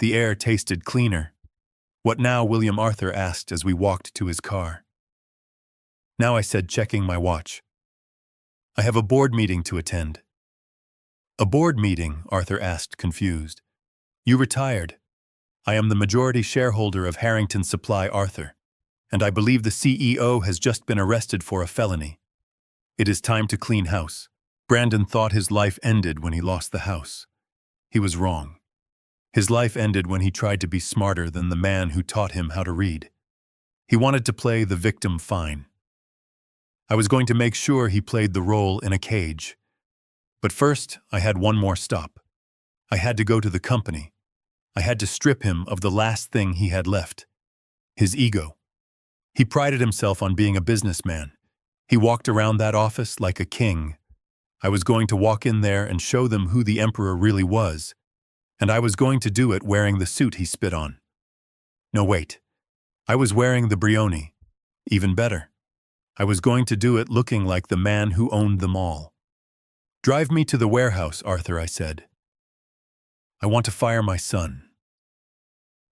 The air tasted cleaner. What now? William Arthur asked as we walked to his car. Now, I said, checking my watch. I have a board meeting to attend. A board meeting? Arthur asked, confused. You retired. I am the majority shareholder of Harrington Supply, Arthur, and I believe the CEO has just been arrested for a felony. It is time to clean house. Brandon thought his life ended when he lost the house. He was wrong. His life ended when he tried to be smarter than the man who taught him how to read. He wanted to play the victim fine. I was going to make sure he played the role in a cage. But first, I had one more stop. I had to go to the company. I had to strip him of the last thing he had left. His ego. He prided himself on being a businessman. He walked around that office like a king. I was going to walk in there and show them who the emperor really was. And I was going to do it wearing the suit he spit on. No, wait. I was wearing the Brioni. Even better. I was going to do it looking like the man who owned them all. Drive me to the warehouse, Arthur, I said. I want to fire my son.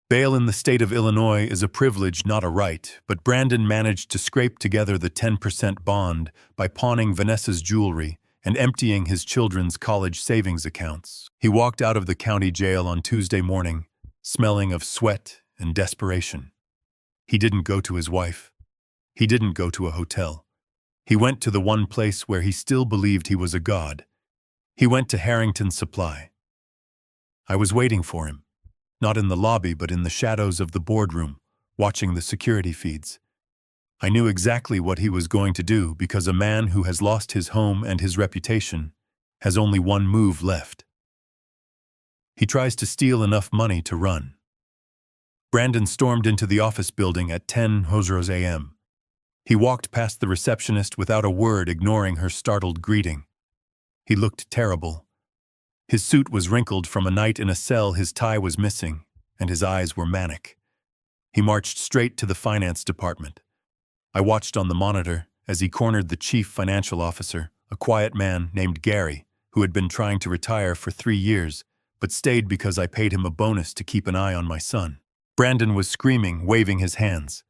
Bail in the state of Illinois is a privilege, not a right, but Brandon managed to scrape together the 10% bond by pawning Vanessa's jewelry and emptying his children's college savings accounts. He walked out of the county jail on Tuesday morning, smelling of sweat and desperation. He didn't go to his wife. He didn't go to a hotel. He went to the one place where he still believed he was a god. He went to Harrington Supply. I was waiting for him, not in the lobby but in the shadows of the boardroom, watching the security feeds. I knew exactly what he was going to do because a man who has lost his home and his reputation has only one move left. He tries to steal enough money to run. Brandon stormed into the office building at 10 a.m. He walked past the receptionist without a word, ignoring her startled greeting. He looked terrible. His suit was wrinkled from a night in a cell, his tie was missing, and his eyes were manic. He marched straight to the finance department. I watched on the monitor as he cornered the chief financial officer, a quiet man named Gary, who had been trying to retire for 3 years, but stayed because I paid him a bonus to keep an eye on my son. Brandon was screaming, waving his hands.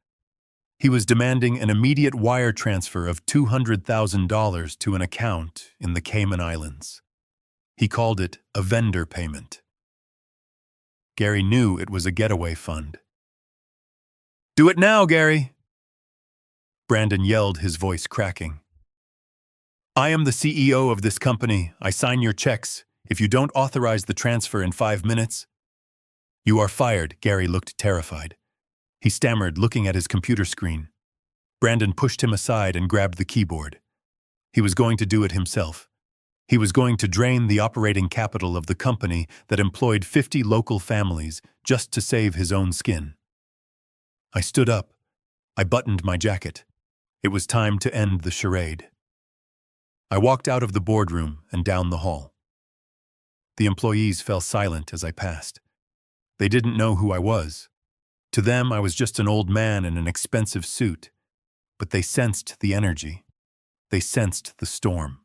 He was demanding an immediate wire transfer of $200,000 to an account in the Cayman Islands. He called it a vendor payment. Gary knew it was a getaway fund. "Do it now, Gary!" Brandon yelled, his voice cracking. "I am the CEO of this company. I sign your checks. If you don't authorize the transfer in 5 minutes..." "You are fired." Gary looked terrified. He stammered, looking at his computer screen. Brandon pushed him aside and grabbed the keyboard. He was going to do it himself. He was going to drain the operating capital of the company that employed 50 local families just to save his own skin. I stood up. I buttoned my jacket. It was time to end the charade. I walked out of the boardroom and down the hall. The employees fell silent as I passed. They didn't know who I was. To them, I was just an old man in an expensive suit. But they sensed the energy. They sensed the storm.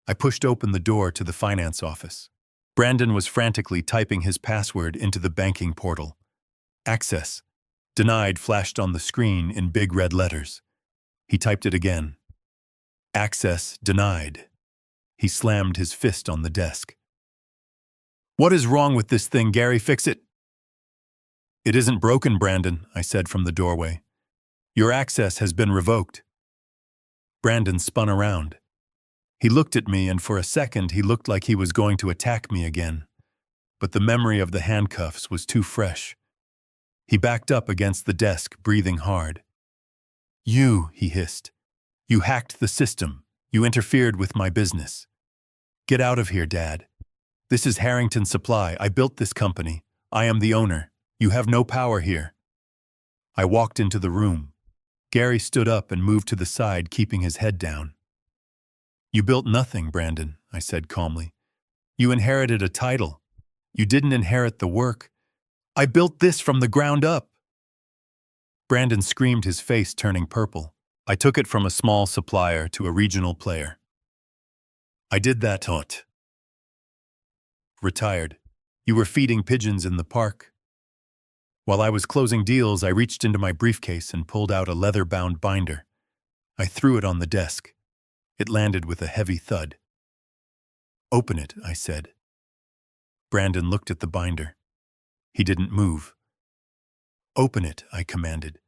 I pushed open the door to the finance office. Brandon was frantically typing his password into the banking portal. "Access denied" flashed on the screen in big red letters. He typed it again. "Access denied." He slammed his fist on the desk. "What is wrong with this thing, Gary? Fix it." "It isn't broken, Brandon," I said from the doorway. "Your access has been revoked." Brandon spun around. He looked at me, and for a second he looked like he was going to attack me again. But the memory of the handcuffs was too fresh. He backed up against the desk, breathing hard. "You," he hissed. "You hacked the system. You interfered with my business. Get out of here, Dad. This is Harrington Supply. I built this company. I am the owner. You have no power here." I walked into the room. Gary stood up and moved to the side, keeping his head down. "You built nothing, Brandon," I said calmly. "You inherited a title. You didn't inherit the work. I built this from the ground up." Brandon screamed, his face turning purple. "I took it from a small supplier to a regional player. I did that tot. Retired. You were feeding pigeons in the park." While I was closing deals, I reached into my briefcase and pulled out a leather-bound binder. I threw it on the desk. It landed with a heavy thud. "Open it," I said. Brandon looked at the binder. He didn't move. "Open it," I commanded.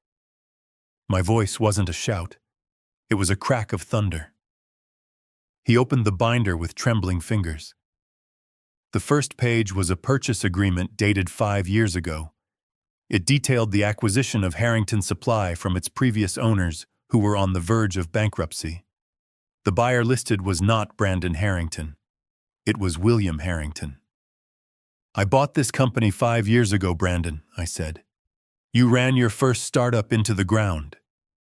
My voice wasn't a shout. It was a crack of thunder. He opened the binder with trembling fingers. The first page was a purchase agreement dated 5 years ago. It detailed the acquisition of Harrington Supply from its previous owners, who were on the verge of bankruptcy. The buyer listed was not Brandon Harrington. It was William Harrington. "I bought this company 5 years ago, Brandon," I said. "You ran your first startup into the ground.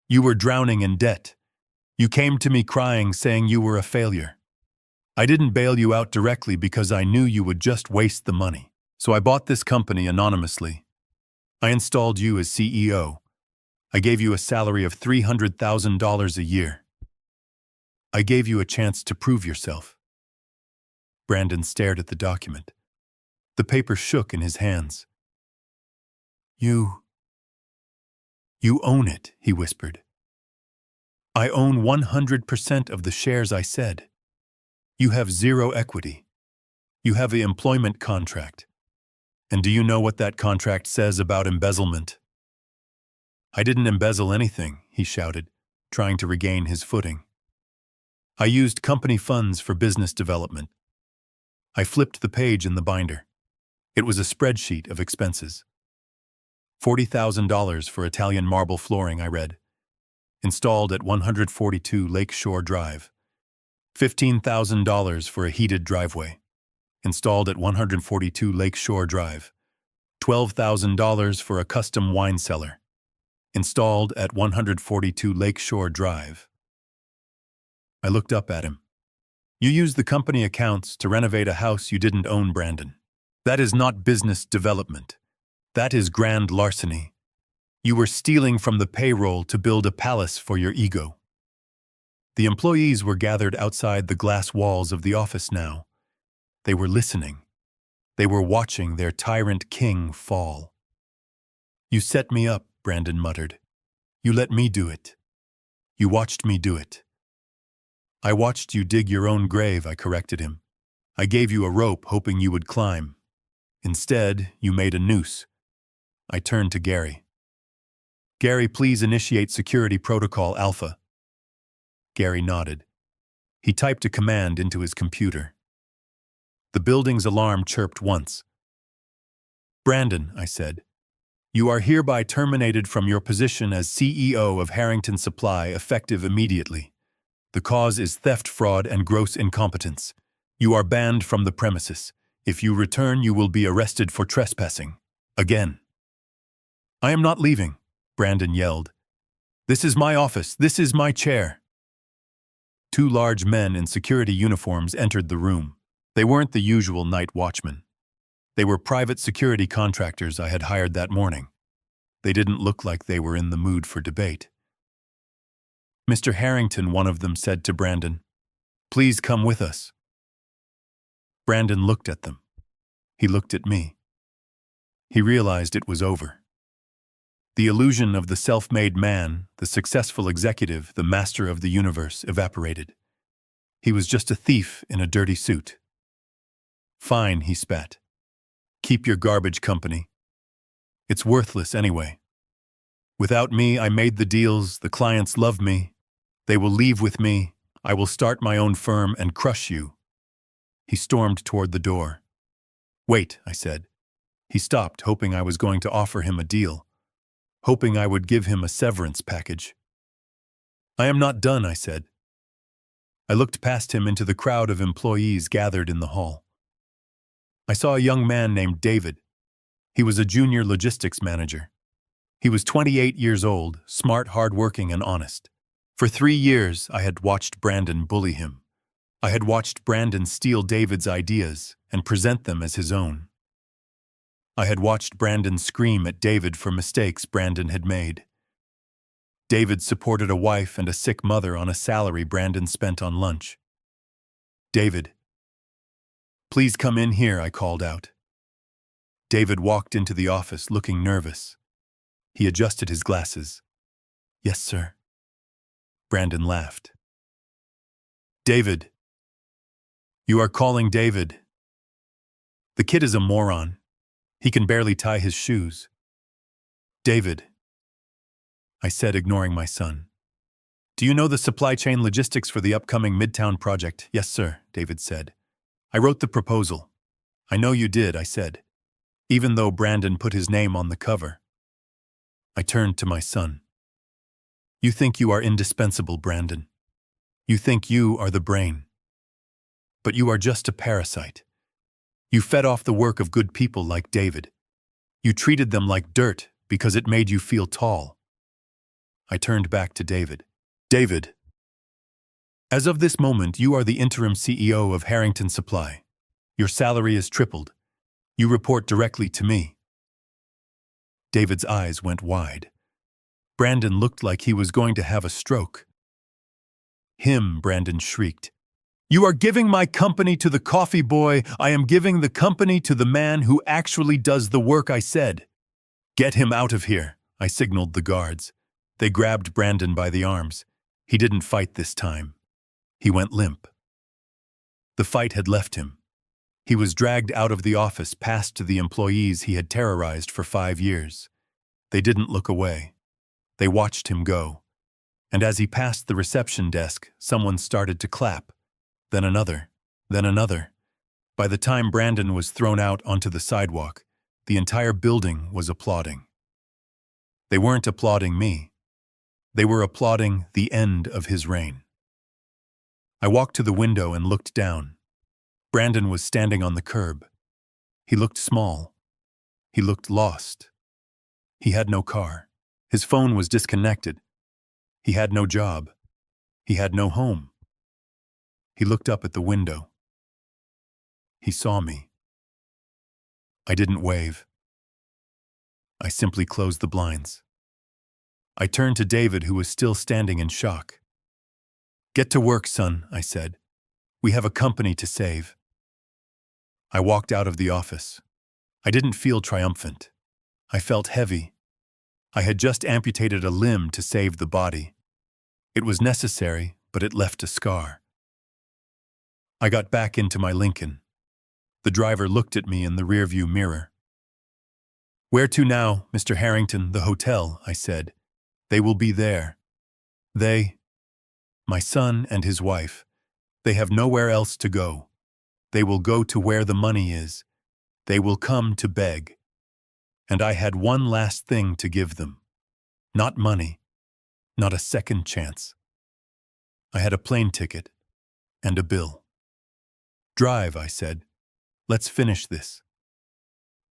You were drowning in debt. You came to me crying, saying you were a failure. I didn't bail you out directly because I knew you would just waste the money. So I bought this company anonymously. I installed you as CEO. I gave you a salary of $300,000 a year. I gave you a chance to prove yourself." Brandon stared at the document. The paper shook in his hands. You own it," he whispered. "I own 100% of the shares," I said. "You have 0 equity. You have the employment contract. And do you know what that contract says about embezzlement?" "I didn't embezzle anything," he shouted, trying to regain his footing. "I used company funds for business development." I flipped the page in the binder. It was a spreadsheet of expenses. $40,000 for Italian marble flooring, I read. Installed at 142 Lake Shore Drive. $15,000 for a heated driveway. Installed at 142 Lake Shore Drive. $12,000 for a custom wine cellar. Installed at 142 Lake Shore Drive. I looked up at him. "You used the company accounts to renovate a house you didn't own, Brandon. That is not business development. That is grand larceny. You were stealing from the payroll to build a palace for your ego." The employees were gathered outside the glass walls of the office now. They were listening. They were watching their tyrant king fall. "You set me up," Brandon muttered. You let me do it. You watched me do it. I watched you dig your own grave, I corrected him. I gave you a rope hoping you would climb. Instead, you made a noose. I turned to Gary. Gary, please initiate security protocol Alpha. Gary nodded. He typed a command into his computer. The building's alarm chirped once. Brandon, I said, you are hereby terminated from your position as CEO of Harrington Supply effective immediately. The cause is theft, fraud, and gross incompetence. You are banned from the premises. If you return, you will be arrested for trespassing. Again. I am not leaving, Brandon yelled. This is my office. This is my chair. Two large men in security uniforms entered the room. They weren't the usual night watchmen. They were private security contractors I had hired that morning. They didn't look like they were in the mood for debate. Mr. Harrington, one of them said to Brandon, please come with us. Brandon looked at them. He looked at me. He realized it was over. The illusion of the self-made man, the successful executive, the master of the universe, evaporated. He was just a thief in a dirty suit. Fine, he spat. Keep your garbage company. It's worthless anyway. Without me, I made the deals, the clients love me. They will leave with me. I will start my own firm and crush you. He stormed toward the door. Wait, I said. He stopped, hoping I was going to offer him a deal, hoping I would give him a severance package. I am not done, I said. I looked past him into the crowd of employees gathered in the hall. I saw a young man named David. He was a junior logistics manager. He was 28 years old, smart, hardworking, and honest. For 3 years, I had watched Brandon bully him. I had watched Brandon steal David's ideas and present them as his own. I had watched Brandon scream at David for mistakes Brandon had made. David supported a wife and a sick mother on a salary Brandon spent on lunch. David, please come in here, I called out. David walked into the office looking nervous. He adjusted his glasses. Yes, sir. Brandon laughed. David. You are calling David. The kid is a moron. He can barely tie his shoes. David, I said, ignoring my son. Do you know the supply chain logistics for the upcoming Midtown project? Yes, sir, David said. I wrote the proposal. I know you did, I said, even though Brandon put his name on the cover. I turned to my son. You think you are indispensable, Brandon. You think you are the brain. But you are just a parasite. You fed off the work of good people like David. You treated them like dirt because it made you feel tall. I turned back to David. David, as of this moment, you are the interim CEO of Harrington Supply. Your salary is tripled. You report directly to me. David's eyes went wide. Brandon looked like he was going to have a stroke. Brandon shrieked. You are giving my company to the coffee boy. I am giving the company to the man who actually does the work, I said. Get him out of here, I signaled the guards. They grabbed Brandon by the arms. He didn't fight this time. He went limp. The fight had left him. He was dragged out of the office past the employees he had terrorized for 5 years. They didn't look away. They watched him go. And as he passed the reception desk, someone started to clap. Then another. Then another. By the time Brandon was thrown out onto the sidewalk, the entire building was applauding. They weren't applauding me. They were applauding the end of his reign. I walked to the window and looked down. Brandon was standing on the curb. He looked small. He looked lost. He had no car. His phone was disconnected. He had no job. He had no home. He looked up at the window. He saw me. I didn't wave. I simply closed the blinds. I turned to David, who was still standing in shock. Get to work, son, I said. We have a company to save. I walked out of the office. I didn't feel triumphant. I felt heavy. I had just amputated a limb to save the body. It was necessary, but it left a scar. I got back into my Lincoln. The driver looked at me in the rearview mirror. "Where to now, Mr. Harrington?" "The hotel," I said. "They will be there." "They?" "My son and his wife. They have nowhere else to go. They will go to where the money is. They will come to beg." And I had one last thing to give them. Not money. Not a second chance. I had a plane ticket and a bill. "Drive," I said. "Let's finish this."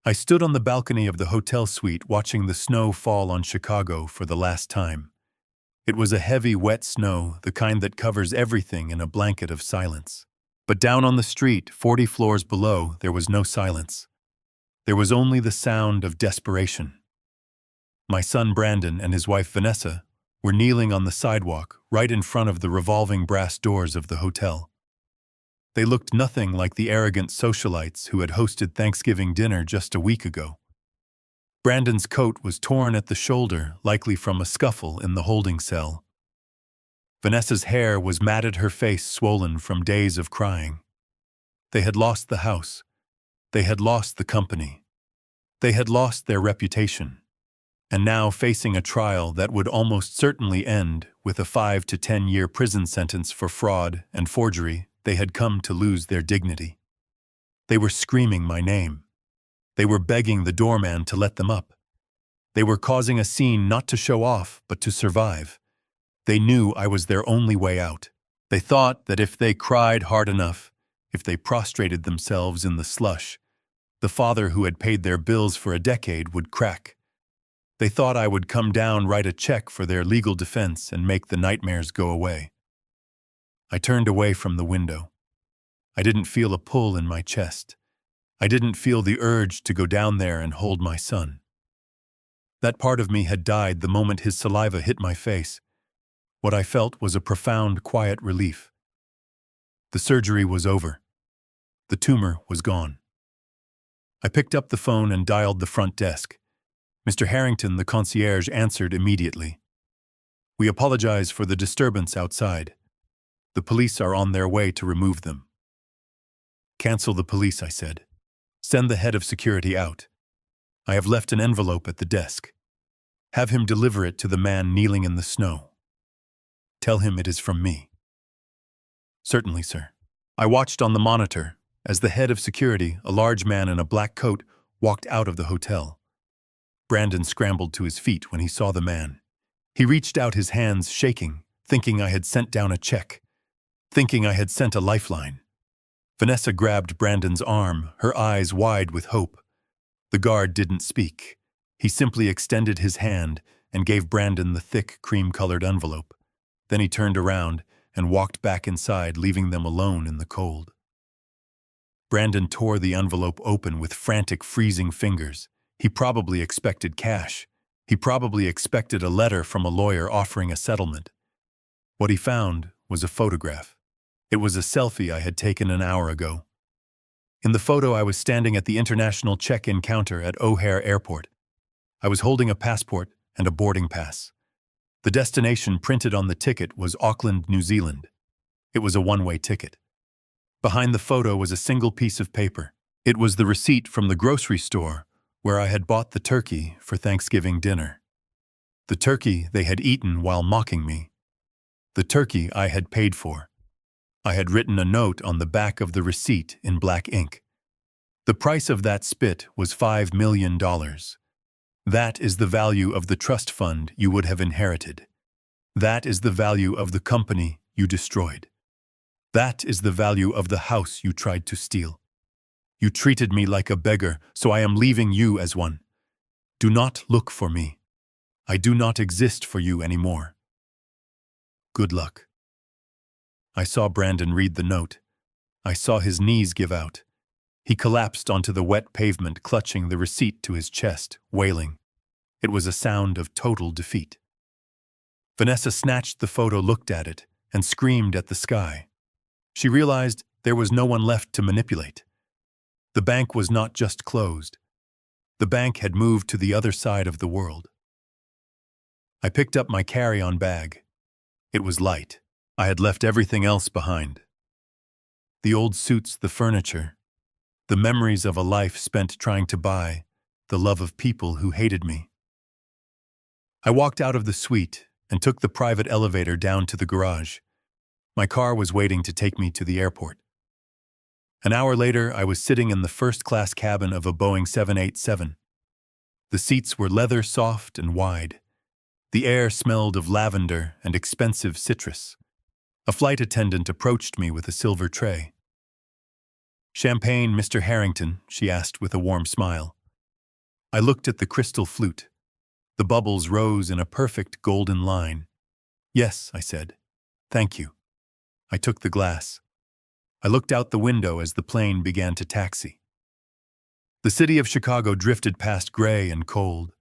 I stood on the balcony of the hotel suite watching the snow fall on Chicago for the last time. It was a heavy, wet snow, the kind that covers everything in a blanket of silence. But down on the street, 40 floors below, there was no silence. There was only the sound of desperation. My son Brandon and his wife Vanessa were kneeling on the sidewalk right in front of the revolving brass doors of the hotel. They looked nothing like the arrogant socialites who had hosted Thanksgiving dinner just a week ago. Brandon's coat was torn at the shoulder, likely from a scuffle in the holding cell. Vanessa's hair was matted, her face swollen from days of crying. They had lost the house. They had lost the company. They had lost their reputation. And now, facing a trial that would almost certainly end with a 5 to 10-year prison sentence for fraud and forgery, they had come to lose their dignity. They were screaming my name. They were begging the doorman to let them up. They were causing a scene not to show off, but to survive. They knew I was their only way out. They thought that if they cried hard enough, if they prostrated themselves in the slush, the father who had paid their bills for a decade would crack. They thought I would come down, write a check for their legal defense, and make the nightmares go away. I turned away from the window. I didn't feel a pull in my chest. I didn't feel the urge to go down there and hold my son. That part of me had died the moment his saliva hit my face. What I felt was a profound, quiet relief. The surgery was over. The tumor was gone. I picked up the phone and dialed the front desk. Mr. Harrington, the concierge, answered immediately. "We apologize for the disturbance outside. The police are on their way to remove them." "Cancel the police," I said. "Send the head of security out. I have left an envelope at the desk. Have him deliver it to the man kneeling in the snow. Tell him it is from me." "Certainly, sir." I watched on the monitor as the head of security, a large man in a black coat, walked out of the hotel. Brandon scrambled to his feet when he saw the man. He reached out, his hands shaking, thinking I had sent down a check, thinking I had sent a lifeline. Vanessa grabbed Brandon's arm, her eyes wide with hope. The guard didn't speak. He simply extended his hand and gave Brandon the thick, cream-colored envelope. Then he turned around and walked back inside, leaving them alone in the cold. Brandon tore the envelope open with frantic, freezing fingers. He probably expected cash. He probably expected a letter from a lawyer offering a settlement. What he found was a photograph. It was a selfie I had taken an hour ago. In the photo, I was standing at the international check-in counter at O'Hare Airport. I was holding a passport and a boarding pass. The destination printed on the ticket was Auckland, New Zealand. It was a one-way ticket. Behind the photo was a single piece of paper. It was the receipt from the grocery store where I had bought the turkey for Thanksgiving dinner. The turkey they had eaten while mocking me. The turkey I had paid for. I had written a note on the back of the receipt in black ink. The price of that spit was $5 million. That is the value of the trust fund you would have inherited. That is the value of the company you destroyed. That is the value of the house you tried to steal. You treated me like a beggar, so I am leaving you as one. Do not look for me. I do not exist for you anymore. Good luck." I saw Brandon read the note. I saw his knees give out. He collapsed onto the wet pavement, clutching the receipt to his chest, wailing. It was a sound of total defeat. Vanessa snatched the photo, looked at it, and screamed at the sky. She realized there was no one left to manipulate. The bank was not just closed. The bank had moved to the other side of the world. I picked up my carry-on bag. It was light. I had left everything else behind. The old suits, the furniture, the memories of a life spent trying to buy, the love of people who hated me. I walked out of the suite and took the private elevator down to the garage. My car was waiting to take me to the airport. An hour later, I was sitting in the first-class cabin of a Boeing 787. The seats were leather soft and wide. The air smelled of lavender and expensive citrus. A flight attendant approached me with a silver tray. "Champagne, Mr. Harrington," she asked with a warm smile. I looked at the crystal flute. The bubbles rose in a perfect golden line. "Yes," I said. "Thank you." I took the glass. I looked out the window as the plane began to taxi. The city of Chicago drifted past gray and cold.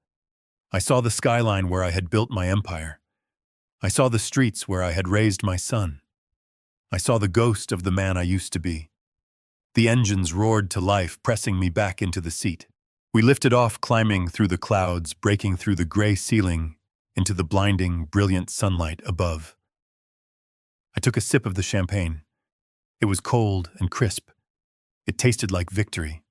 I saw the skyline where I had built my empire. I saw the streets where I had raised my son. I saw the ghost of the man I used to be. The engines roared to life, pressing me back into the seat. We lifted off, climbing through the clouds, breaking through the gray ceiling into the blinding, brilliant sunlight above. I took a sip of the champagne. It was cold and crisp. It tasted like victory.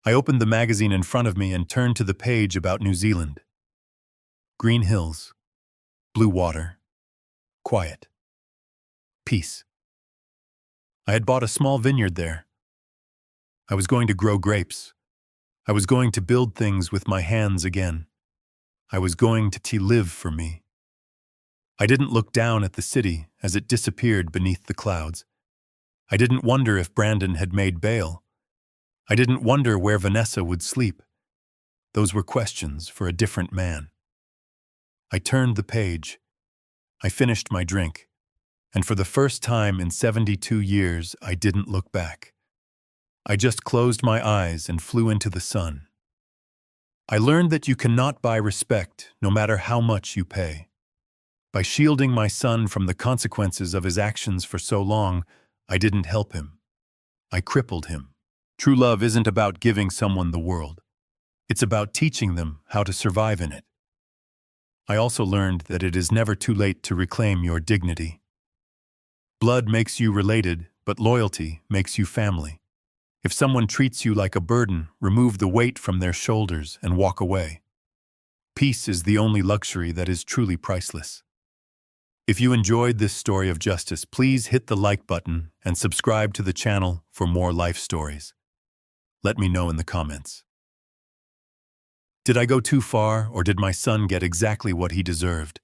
I opened the magazine in front of me and turned to the page about New Zealand. Green hills, blue water, quiet, peace. I had bought a small vineyard there. I was going to grow grapes. I was going to build things with my hands again. I was going to live for me. I didn't look down at the city as it disappeared beneath the clouds. I didn't wonder if Brandon had made bail. I didn't wonder where Vanessa would sleep. Those were questions for a different man. I turned the page. I finished my drink. And for the first time in 72 years, I didn't look back. I just closed my eyes and flew into the sun. I learned that you cannot buy respect, no matter how much you pay. By shielding my son from the consequences of his actions for so long, I didn't help him. I crippled him. True love isn't about giving someone the world. It's about teaching them how to survive in it. I also learned that it is never too late to reclaim your dignity. Blood makes you related, but loyalty makes you family. If someone treats you like a burden, remove the weight from their shoulders and walk away. Peace is the only luxury that is truly priceless. If you enjoyed this story of justice, please hit the like button and subscribe to the channel for more life stories. Let me know in the comments. Did I go too far, or did my son get exactly what he deserved?